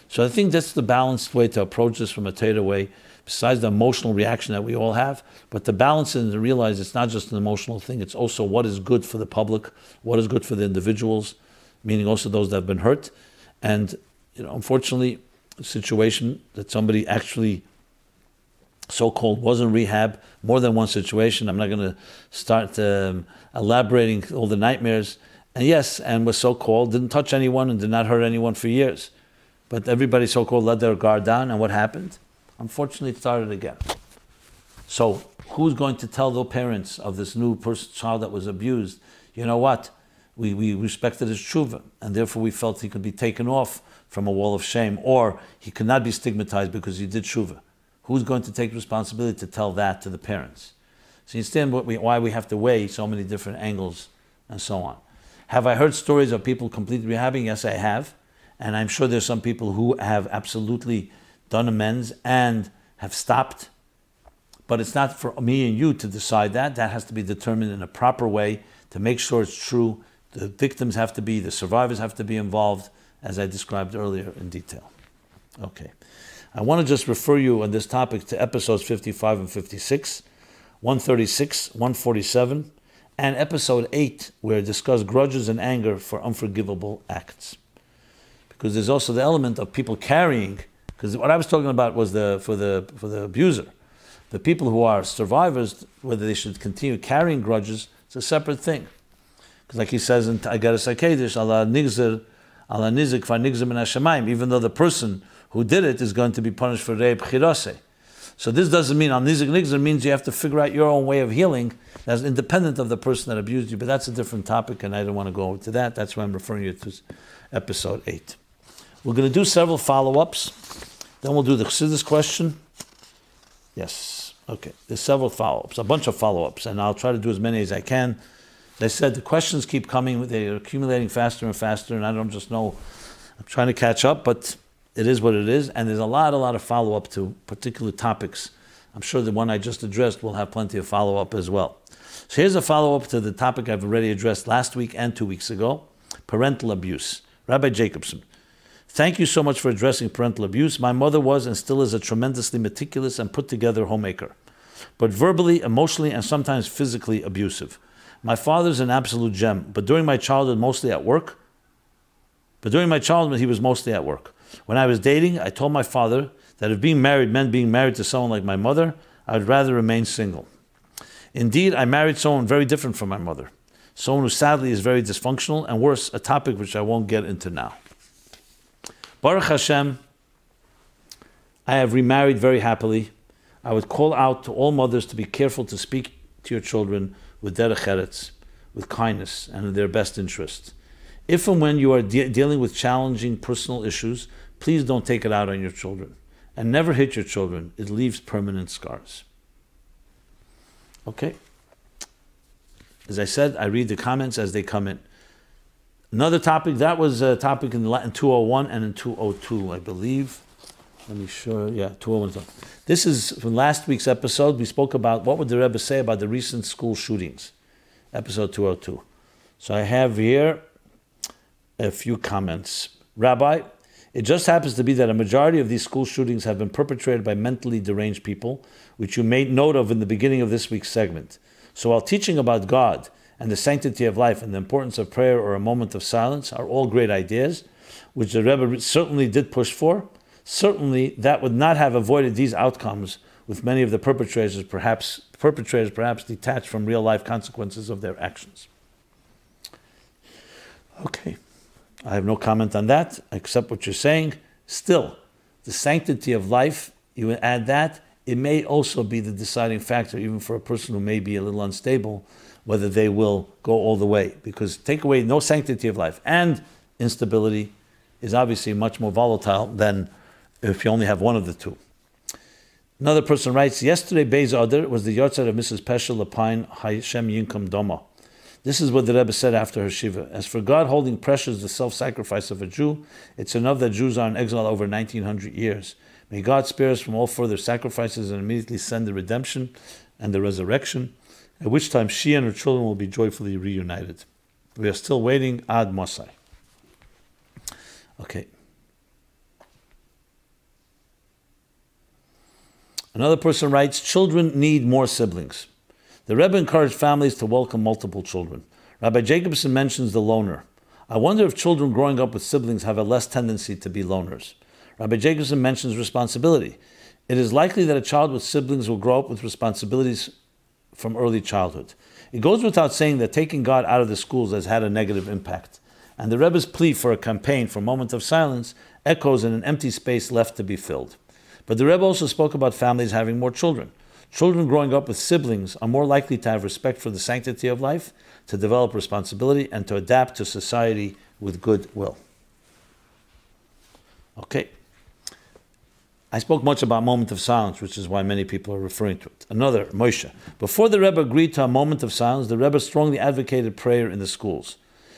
So I think that's the balanced way to approach this from a Torah way, besides the emotional reaction that we all have. But to balance it and to realize it's not just an emotional thing, it's also what is good for the public, what is good for the individuals, meaning also those that have been hurt. And unfortunately, a situation that somebody actually so-called was in rehab, more than one situation. I'm not going to start elaborating all the nightmares. And yes, and was so-called, didn't touch anyone and did not hurt anyone for years. But everybody so-called let their guard down, and what happened? Unfortunately, it started again. So who's going to tell the parents of this new child that was abused, you know what? We respected his tshuva, and therefore we felt he could be taken off from a wall of shame, or he could not be stigmatized because he did tshuva. Who's going to take responsibility to tell that to the parents? So you understand why we have to weigh so many different angles and so on. Have I heard stories of people completely rehabbing? Yes, I have. And I'm sure there's some people who have absolutely done amends and have stopped. But it's not for me and you to decide that. That has to be determined in a proper way to make sure it's true. The victims have to be, the survivors have to be involved, as I described earlier in detail. Okay. I want to just refer you on this topic to episodes 55 and 56, 136, 147, and episode 8, where I discuss grudges and anger for unforgivable acts. Because there's also the element of people carrying, because what I was talking about was for the abuser. The people who are survivors, whether they should continue carrying grudges, it's a separate thing. Because like he says in Agaris HaKedesh, Allah nizik fa nigzer min hashamayim, even though the person who did it is going to be punished for re'eh b'chiraseh. So this doesn't mean al nizik nigzer means you have to figure out your own way of healing that's independent of the person that abused you, but that's a different topic and I don't want to go into that. That's why I'm referring you to episode 8. We're going to do several follow-ups. Then we'll do the Chassidus question. Yes. Okay. There's several follow-ups, a bunch of follow-ups, and I'll try to do as many as I can. As I said, the questions keep coming. They're accumulating faster and faster, and I don't just know. I'm trying to catch up, but it is what it is. And there's a lot of follow-up to particular topics. I'm sure the one I just addressed will have plenty of follow-up as well. So here's a follow-up to the topic I've already addressed last week and 2 weeks ago, parental abuse. Rabbi Jacobson. Thank you so much for addressing parental abuse. My mother was and still is a tremendously meticulous and put-together homemaker, but verbally, emotionally, and sometimes physically abusive. My father's an absolute gem, but during my childhood, he was mostly at work. When I was dating, I told my father that if being married meant being married to someone like my mother, I would rather remain single. Indeed, I married someone very different from my mother, someone who sadly is very dysfunctional, and worse, a topic which I won't get into now. Baruch Hashem, I have remarried very happily. I would call out to all mothers to be careful to speak to your children with derech eretz, with kindness, and in their best interest. If and when you are dealing with challenging personal issues, please don't take it out on your children. And never hit your children. It leaves permanent scars. Okay. As I said, I read the comments as they come in. Another topic, that was a topic in 201 and in 202, I believe. Let me show, yeah, 201. This is from last week's episode. We spoke about what would the Rebbe say about the recent school shootings. Episode 202. So I have here a few comments. Rabbi, it just happens to be that a majority of these school shootings have been perpetrated by mentally deranged people, which you made note of in the beginning of this week's segment. So while teaching about God and the sanctity of life and the importance of prayer or a moment of silence are all great ideas, which the Rebbe certainly did push for, certainly that would not have avoided these outcomes, with many of the perpetrators perhaps detached from real life consequences of their actions. Okay. I have no comment on that, except what you're saying. Still, the sanctity of life, you add that, it may also be the deciding factor, even for a person who may be a little unstable, whether they will go all the way. Because take away no sanctity of life and instability is obviously much more volatile than if you only have one of the two. Another person writes, yesterday, Beis Adar, was the yahrzeit of Mrs. Pesha Lapine Hashem Yinkum Doma. This is what the Rebbe said after her shiva. As for God holding precious the self-sacrifice of a Jew, it's enough that Jews are in exile over 1900 years. May God spare us from all further sacrifices and immediately send the redemption and the resurrection, at which time she and her children will be joyfully reunited. We are still waiting ad Mosai. Okay. Another person writes, children need more siblings. The Rebbe encouraged families to welcome multiple children. Rabbi Jacobson mentions the loner. I wonder if children growing up with siblings have a less tendency to be loners. Rabbi Jacobson mentions responsibility. It is likely that a child with siblings will grow up with responsibilities from early childhood. It goes without saying that taking God out of the schools has had a negative impact. And the Rebbe's plea for a campaign for a moment of silence echoes in an empty space left to be filled. But the Rebbe also spoke about families having more children. Children growing up with siblings are more likely to have respect for the sanctity of life, to develop responsibility, and to adapt to society with goodwill. Okay. I spoke much about moment of silence, which is why many people are referring to it. Another, Moshe. Before the Rebbe agreed to a moment of silence, the Rebbe strongly advocated prayer in the schools.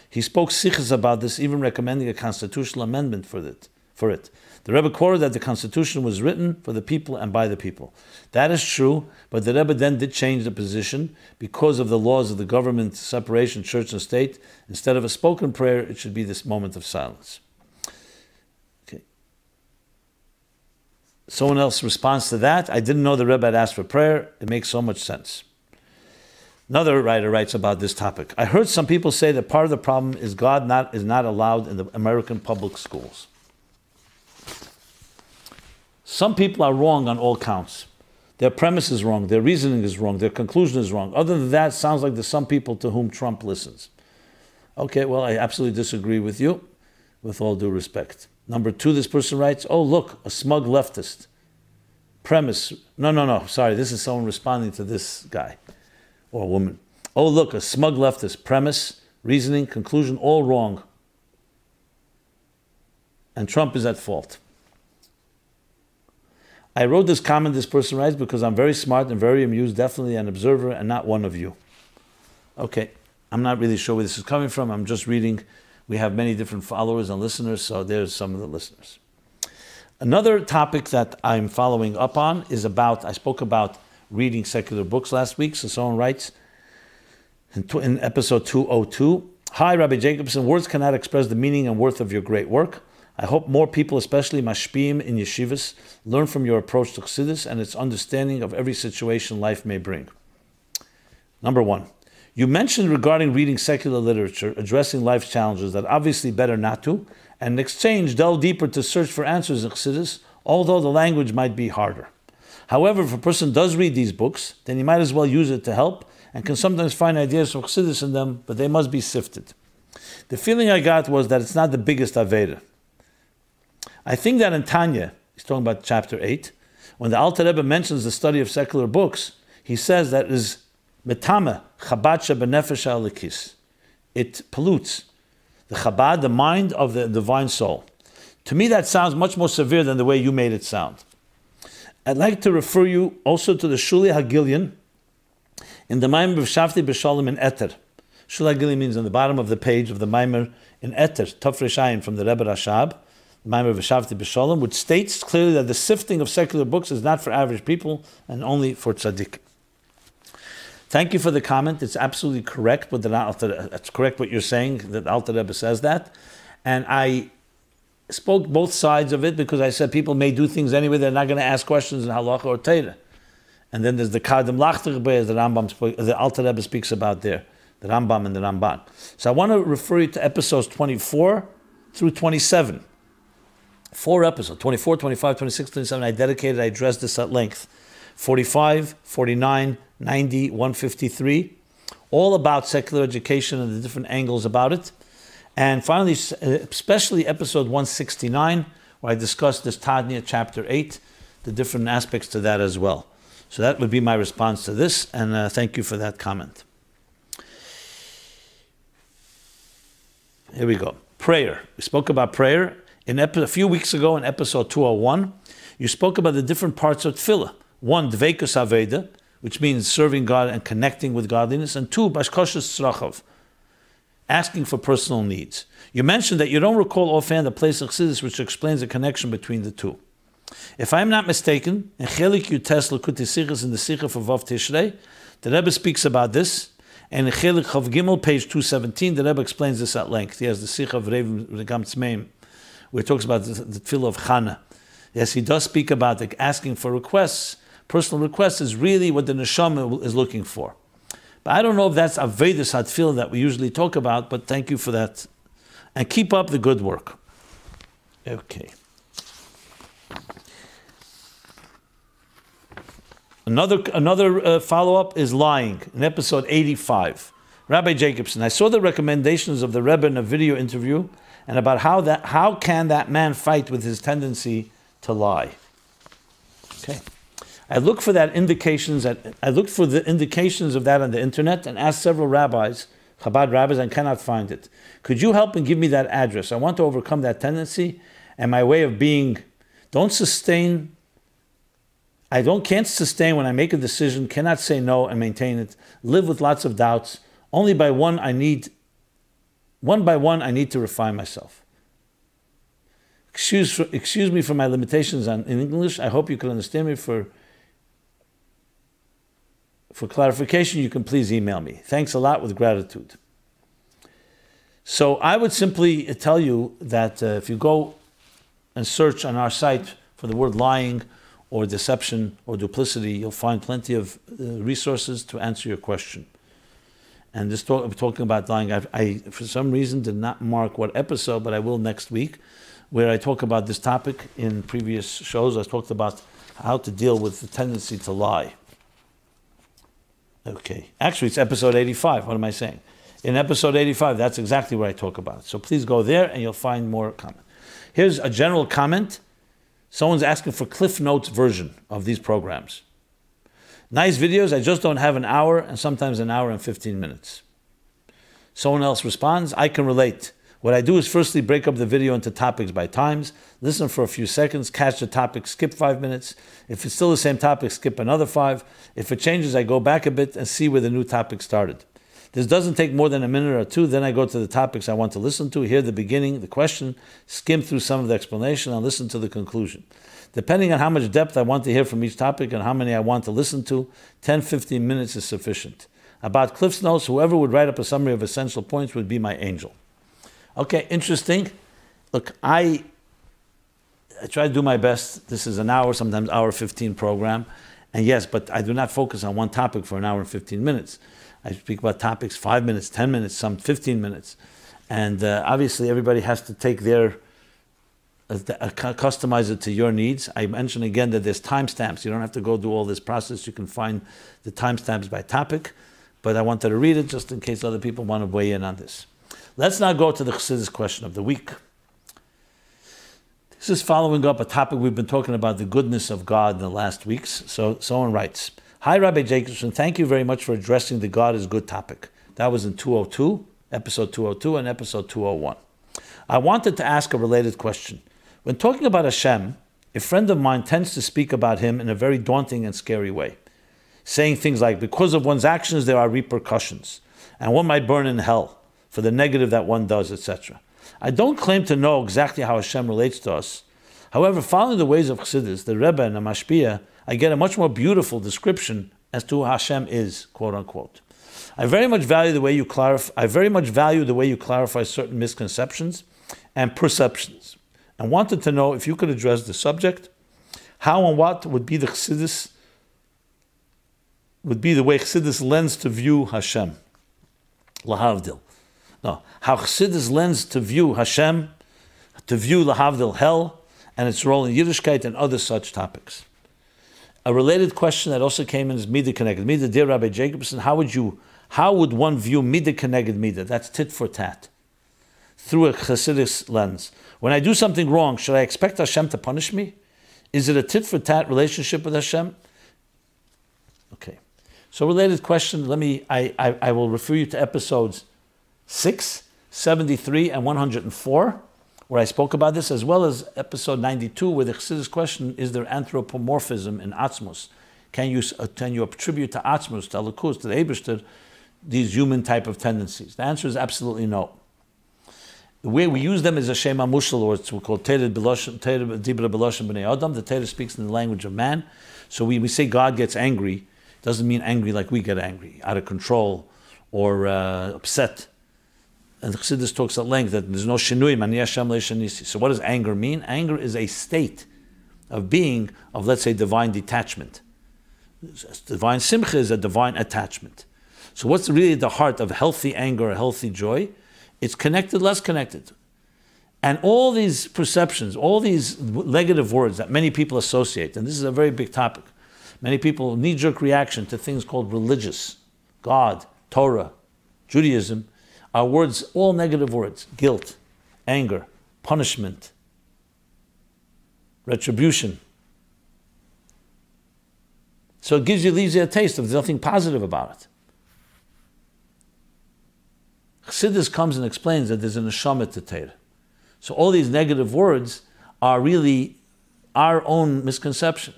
He spoke sikhs about this, even recommending a constitutional amendment for it. The Rebbe quoted that the Constitution was written for the people and by the people. That is true, but the Rebbe then did change the position because of the laws of the government separation, church and state. Instead of a spoken prayer, it should be this moment of silence. Okay. Someone else responds to that. I didn't know the Rebbe had asked for prayer. It makes so much sense. Another writer writes about this topic. I heard some people say that part of the problem is God is not allowed in the American public schools. Some people are wrong on all counts. Their premise is wrong, their reasoning is wrong, their conclusion is wrong. Other than that, it sounds like there's some people to whom Trump listens. Okay, well, I absolutely disagree with you, with all due respect. Number two, this person writes, oh, look, a smug leftist. Premise, no, sorry, this is someone responding to this guy or woman. Oh, look, a smug leftist. Premise, reasoning, conclusion, all wrong. And Trump is at fault. I wrote this comment, this person writes, because I'm very smart and very amused, definitely an observer and not one of you. Okay, I'm not really sure where this is coming from. I'm just reading. We have many different followers and listeners, so there's some of the listeners. Another topic that I'm following up on is about, I spoke about reading secular books last week, so someone writes in episode 202, Hi, Rabbi Jacobson, words cannot express the meaning and worth of your great work. I hope more people, especially mashpiyim in yeshivas, learn from your approach to Chassidus and its understanding of every situation life may bring. Number one, you mentioned regarding reading secular literature, addressing life's challenges, that obviously better not to, and in exchange delve deeper to search for answers in Chassidus, although the language might be harder. However, if a person does read these books, then he might as well use it to help, and can sometimes find ideas from Chassidus in them, but they must be sifted. The feeling I got was that it's not the biggest Aveda. I think that in Tanya, he's talking about chapter 8, when the Alter Rebbe mentions the study of secular books, he says that it is metame chabatsha benefesh alikis. It pollutes. The Chabad, the mind of the divine soul. To me, that sounds much more severe than the way you made it sound. I'd like to refer you also to the Shuli Hagilion in the Maimer of Shafti B'Shalom in Eter. Shuli Hagilion means on the bottom of the page of the Maimer in Eter, Tov Resh Ayin from the Rebbe Rashab, the Maimer of Shafti B'Shalom, which states clearly that the sifting of secular books is not for average people and only for tzaddik. Thank you for the comment. It's absolutely correct. It's correct what you're saying, that Alter Rebbe says that. And I spoke both sides of it because I said people may do things anyway. They're not going to ask questions in halacha or Torah. And then there's the Kadam Lachter, as the Alter Rebbe speaks about there, the Rambam and the Ramban. So I want to refer you to episodes 24 through 27. 4 episodes, 24, 25, 26, 27. I addressed this at length. 45, 49, 90, 153, all about secular education and the different angles about it. And finally, especially episode 169, where I discussed this Tanya chapter 8, the different aspects to that as well. So that would be my response to this, and thank you for that comment. Here we go. Prayer. We spoke about prayer a few weeks ago in episode 201. You spoke about the different parts of tefillah. 1, dveikus aveda, which means serving God and connecting with godliness, and 2, bashkoshes tzrachav, asking for personal needs. You mentioned that you don't recall offhand the place of Chassidus which explains the connection between the two. If I'm not mistaken, in Chelik Yutes L'Kutei Sichos in the Sicha for Vav Tishrei, the Rebbe speaks about this, and in Chelik Chav Gimel, page 217, the Rebbe explains this at length. He has the Sicha of Rev Regam Tzmeim, where he talks about the tefillah of Chana. Yes, he does speak about the asking for requests. Personal requests is really what the neshama is looking for. But I don't know if that's Avedis HaTefillah that we usually talk about, but thank you for that. And keep up the good work. Okay. Another follow-up is lying, in episode 85. Rabbi Jacobson, I saw the recommendations of the Rebbe in a video interview and about how can that man fight with his tendency to lie. Okay. I looked for the indications of that on the internet and asked several rabbis, Chabad rabbis, and cannot find it. Could you help and give me that address? I want to overcome that tendency, and my way of being can't sustain when I make a decision, cannot say no and maintain it, live with lots of doubts. Only by one by one I need to refine myself. Excuse me for my limitations in English. I hope you can understand me. For clarification, you can please email me. Thanks a lot, with gratitude. So I would simply tell you that if you go and search on our site for the word lying or deception or duplicity, you'll find plenty of resources to answer your question. And this talking about lying, I for some reason did not mark what episode, but I will next week, where I talk about this topic. In previous shows, I talked about how to deal with the tendency to lie. Okay. Actually, it's episode 85. What am I saying? In episode 85, that's exactly what I talk about. So please go there and you'll find more comment. Here's a general comment. Someone's asking for Cliff Notes version of these programs. Nice videos. I just don't have an hour, and sometimes an hour and 15 minutes. Someone else responds, I can relate. What I do is firstly break up the video into topics by times, listen for a few seconds, catch the topic, skip 5 minutes. If it's still the same topic, skip another 5. If it changes, I go back a bit and see where the new topic started. This doesn't take more than a minute or two. Then I go to the topics I want to listen to, hear the beginning, the question, skim through some of the explanation, and listen to the conclusion. Depending on how much depth I want to hear from each topic and how many I want to listen to, 10-15 minutes is sufficient. About Cliff's Notes, whoever would write up a summary of essential points would be my angel. Okay, interesting. Look, I try to do my best. This is an hour, sometimes hour 15 program. And yes, but I do not focus on one topic for an hour and 15 minutes. I speak about topics 5 minutes, 10 minutes, some 15 minutes. And obviously everybody has to take customize it to your needs. I mentioned again that there's timestamps. You don't have to go do all this process. You can find the timestamps by topic. But I wanted to read it just in case other people want to weigh in on this. Let's now go to the Chassidus question of the week. This is following up a topic we've been talking about, the goodness of God, in the last weeks. So someone writes, Hi, Rabbi Jacobson. Thank you very much for addressing the God is good topic. That was in 202, episode 202 and episode 201. I wanted to ask a related question. When talking about Hashem, a friend of mine tends to speak about him in a very daunting and scary way, saying things like, because of one's actions, there are repercussions, and one might burn in hell for the negative that one does, etc. I don't claim to know exactly how Hashem relates to us. However, following the ways of Chassidus, the Rebbe and the Mashpia, I get a much more beautiful description as to who Hashem is, quote unquote. I very much value the way you clarify certain misconceptions and perceptions, and wanted to know if you could address the subject. How and what would be the way Chassidus lends to view Hashem? Lahavdil. No, how Chassidus lends to view Hashem, to view Lahavdil hell, and its role in Yiddishkeit and other such topics. A related question that also came in is Midah Keneged Midah. Dear Rabbi Jacobson, how would one view Midah Keneged Midah? That's tit for tat, through a Chassidus lens. When I do something wrong, should I expect Hashem to punish me? Is it a tit for tat relationship with Hashem? Okay. So related question, I will refer you to episodes 6, 73, and 104, where I spoke about this, as well as episode 92, where the Chassidus question, is there anthropomorphism in Atzmus? Can you attribute to Atzmus, to Elokus, to the Eibishter, these human type of tendencies? The answer is absolutely no. The way we use them is a Shema Mushal, or it's called Teira Dibra B'Loshen B'nei Adam. The Teira speaks in the language of man. So we say God gets angry, it doesn't mean angry like we get angry, out of control, or upset. And the Chassidus talks at length that there's no shinui, mani Hashem le'shanisi. So what does anger mean? Anger is a state of being, of let's say, divine detachment. Divine simcha is a divine attachment. So what's really the heart of healthy anger or healthy joy? It's connected, less connected. And all these perceptions, all these negative words that many people associate, and this is a very big topic, many people knee-jerk reaction to things called religious, God, Torah, Judaism, are words, all negative words: guilt, anger, punishment, retribution. So it leaves you a taste of there's nothing positive about it. Chassidus comes and explains that there's a neshama to Torah. So all these negative words are really our own misconception.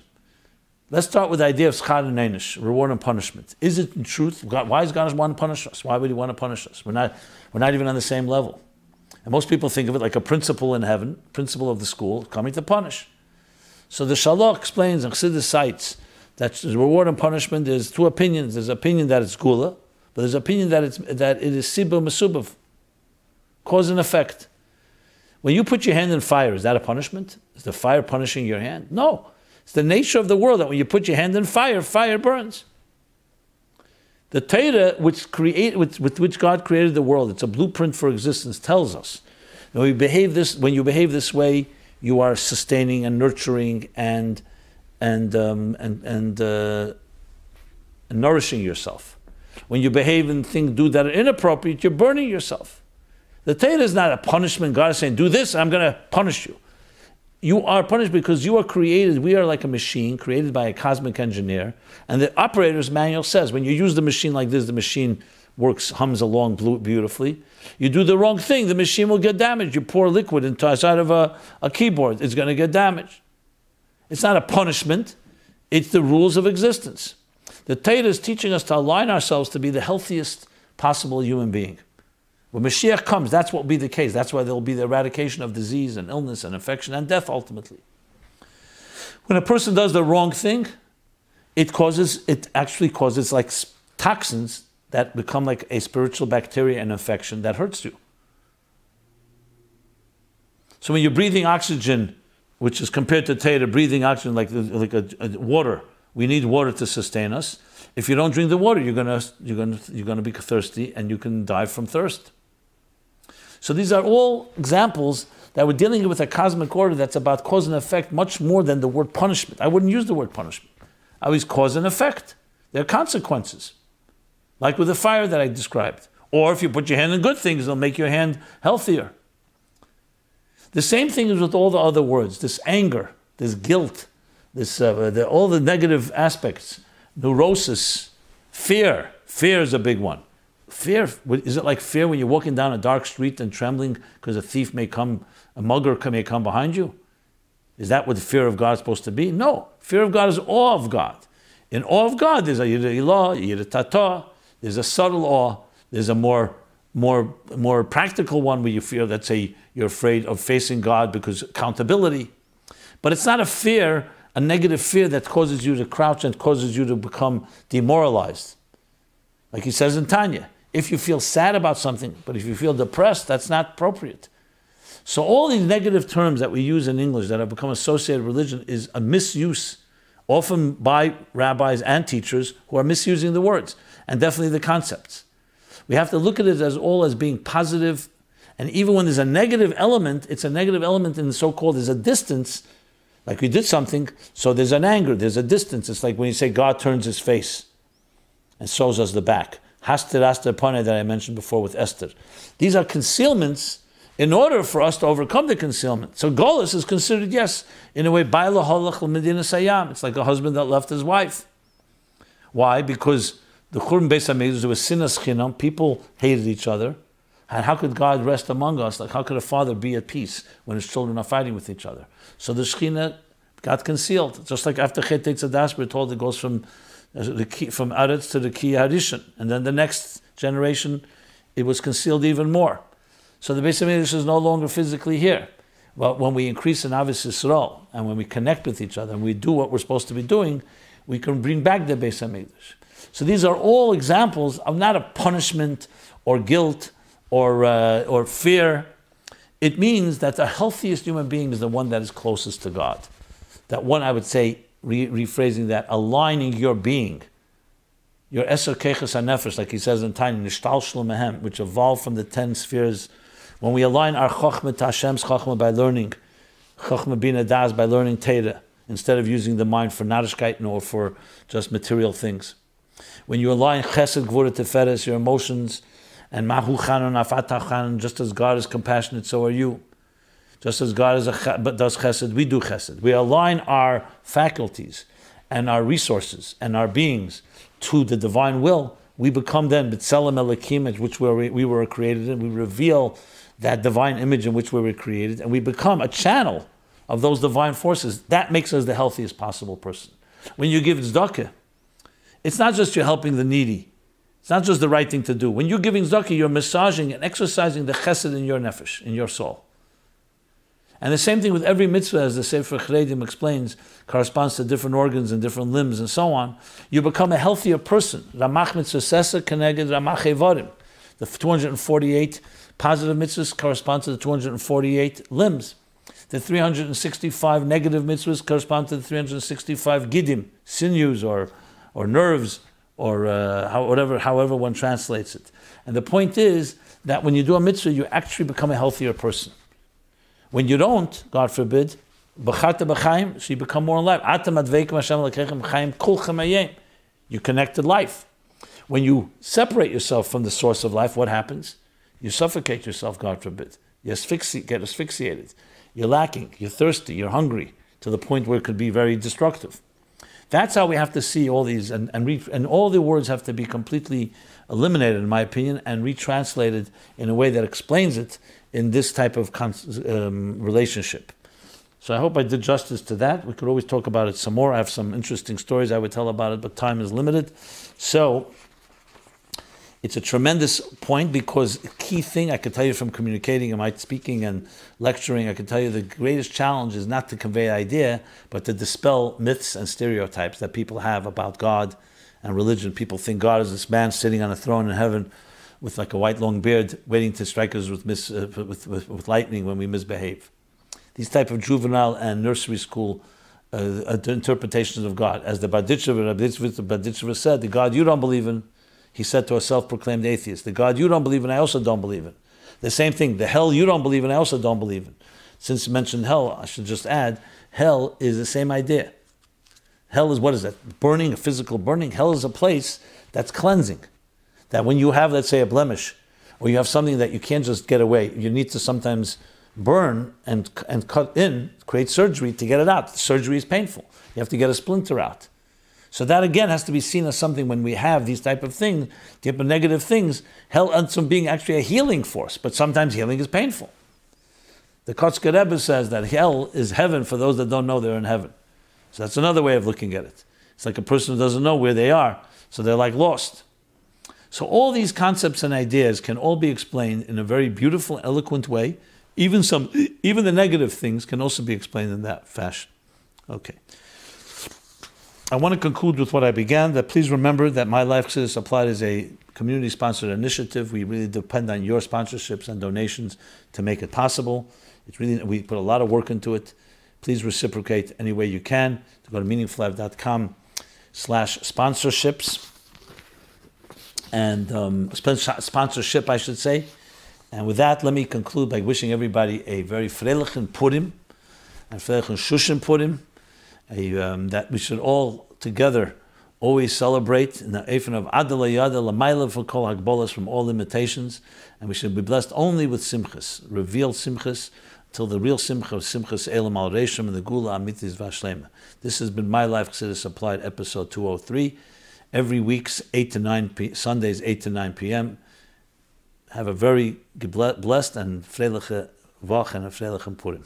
Let's start with the idea of schar and einish, reward and punishment. Is it in truth? Why does God want to punish us? Why would He want to punish us? We're not even on the same level. And most people think of it like a principal in heaven, principal of the school, coming to punish. So the Shalach explains, and Chassidus cites, that reward and punishment, there's two opinions. There's an opinion that it's gula, but there's an opinion that it is sibah mesubav, cause and effect. When you put your hand in fire, is that a punishment? Is the fire punishing your hand? No. It's the nature of the world that when you put your hand in fire, fire burns. The Torah, with which God created the world, it's a blueprint for existence, tells us when you behave this way, you are sustaining and nurturing and nourishing yourself. When you behave and do that are inappropriate, you're burning yourself. The Torah is not a punishment. God is saying, do this, I'm going to punish you. You are punished because you are created. We are like a machine created by a cosmic engineer. And the operator's manual says, when you use the machine like this, the machine hums along beautifully. You do the wrong thing, the machine will get damaged. You pour liquid inside of a keyboard, it's going to get damaged. It's not a punishment. It's the rules of existence. The Torah is teaching us to align ourselves to be the healthiest possible human being. When Mashiach comes, that's what will be the case. That's why there will be the eradication of disease and illness and infection and death ultimately. When a person does the wrong thing, it actually causes like toxins that become like a spiritual bacteria and infection that hurts you. So when you're breathing oxygen, which is compared to Torah, breathing oxygen like water, we need water to sustain us. If you don't drink the water, you're gonna be thirsty and you can die from thirst. So these are all examples that we're dealing with a cosmic order that's about cause and effect much more than the word punishment. I wouldn't use the word punishment. I always cause and effect. There are consequences, like with the fire that I described. Or if you put your hand in good things, it'll make your hand healthier. The same thing is with all the other words. This anger, this guilt, all the negative aspects, neurosis, fear. Fear is a big one. Fear, is it like fear when you're walking down a dark street and trembling because a thief may come, a mugger may come behind you? Is that what the fear of God is supposed to be? No. Fear of God is awe of God. In awe of God, there's a yirah ilah, yirah tata, there's a subtle awe, there's a more practical one where you fear, let's say, you're afraid of facing God because accountability. But it's not a fear, a negative fear that causes you to crouch and causes you to become demoralized. Like he says in Tanya, if you feel sad about something, but if you feel depressed, that's not appropriate. So all these negative terms that we use in English that have become associated with religion is a misuse, often by rabbis and teachers who are misusing the words, and definitely the concepts. We have to look at it as all as being positive, and even when there's a negative element, it's a negative element in the so-called, there's a distance, like we did something, so there's an anger, there's a distance. It's like when you say God turns his face and shows us the back. Haster Aster Pane that I mentioned before with Esther. These are concealments in order for us to overcome the concealment. So Golus is considered, yes, in a way, Baila Holach L'Medina Sayam. It's like a husband that left his wife. Why? Because the Churban Beis HaMikdash, there was sinas chinam, people hated each other. And how could God rest among us? Like how could a father be at peace when his children are fighting with each other? So the Shekhinah got concealed. Just like after Chet Eitzadas, we're told it goes from Aretz to the Ki Harishon. And then the next generation, it was concealed even more. So the Beis HaMikdash is no longer physically here. But when we increase in Ahavas Yisrael, and when we connect with each other, and we do what we're supposed to be doing, we can bring back the Beis HaMikdash. So these are all examples of not a punishment or guilt or fear. It means that the healthiest human being is the one that is closest to God. That one, I would say, rephrasing that, aligning your being, your Eser Keches HaNefesh, like he says in Tanya, Nishtal Shlo Mehem, which evolved from the 10 spheres. When we align our Chochmah to Hashem's Chochmah by learning, Chochmah Bina Das by learning Torah, instead of using the mind for Narishkeit or for just material things. When you align Chesed, Gvura, Tiferes, your emotions, and Mahu Chanon, Afat Chanon, just as God is compassionate, so are you. Just as God does Chesed, we do Chesed. We align our faculties and our resources and our beings to the divine will. We become then B'Tselem Elokim, which we were created in. We reveal that divine image in which we were created, and we become a channel of those divine forces. That makes us the healthiest possible person. When you give tzedakah, it's not just you're helping the needy. It's not just the right thing to do. When you're giving tzedakah, you're massaging and exercising the chesed in your nefesh, in your soul. And the same thing with every mitzvah, as the Sefer Charedim explains, corresponds to different organs and different limbs and so on. You become a healthier person. Ramach mitzvah sesa keneged ramach evarim. The 248 positive mitzvahs correspond to the 248 limbs. The 365 negative mitzvahs correspond to the 365 gidim, sinews or nerves, or however one translates it. And the point is that when you do a mitzvah, you actually become a healthier person. When you don't, God forbid, so you become more alive. You connected life. When you separate yourself from the source of life, what happens? You suffocate yourself, God forbid. You get asphyxiated. You're lacking, you're thirsty, you're hungry, to the point where it could be very destructive. That's how we have to see all these, and all the words have to be completely eliminated, in my opinion, and retranslated in a way that explains it in this type of relationship. So I hope I did justice to that. We could always talk about it some more. I have some interesting stories I would tell about it, but time is limited. So it's a tremendous point, because the key thing I could tell you from communicating and my speaking and lecturing, I can tell you the greatest challenge is not to convey an idea, but to dispel myths and stereotypes that people have about God and religion. People think God is this man sitting on a throne in heaven with like a white long beard, waiting to strike us with lightning when we misbehave. These type of juvenile and nursery school interpretations of God. As the Berditchever said, the God you don't believe in, he said to a self-proclaimed atheist, the God you don't believe in, I also don't believe in. The same thing, the hell you don't believe in, I also don't believe in. Since you mentioned hell, I should just add, hell is the same idea. Hell is, what is that? Burning, a physical burning. Hell is a place that's cleansing. That when you have, let's say, a blemish, or you have something that you can't just get away, you need to sometimes burn and cut in, create surgery to get it out. The surgery is painful. You have to get a splinter out. So that again has to be seen as something when we have these type of things, type of negative things, hell ends up being actually a healing force. But sometimes healing is painful. The Kotzker Rebbe says that hell is heaven for those that don't know they're in heaven. So that's another way of looking at it. It's like a person who doesn't know where they are, so they're like lost. So all these concepts and ideas can all be explained in a very beautiful, eloquent way. Even the negative things can also be explained in that fashion. Okay. I want to conclude with what I began, that please remember that My Life Chassidus Applied is a community-sponsored initiative. We really depend on your sponsorships and donations to make it possible. We put a lot of work into it. Please reciprocate any way you can. To go to meaningfullife.com/sponsorships and sponsorship, I should say. And with that, let me conclude by wishing everybody a very freilichen Purim and freilichen Shushan Purim. That we should all together always celebrate in the Eifin of Adela Yada Lamaila for Kol Hagbolas from all limitations, and we should be blessed only with simchas, revealed simchas, till the real simcha of simchas Elam al Reshim and the Gula Amitis Vashlema. This has been My Life Chassidus Applied, episode 203. Every week's 8 to 9 Sundays 8 to 9 p.m. Have a very blessed and freiliche Woche and a freilichen Purim.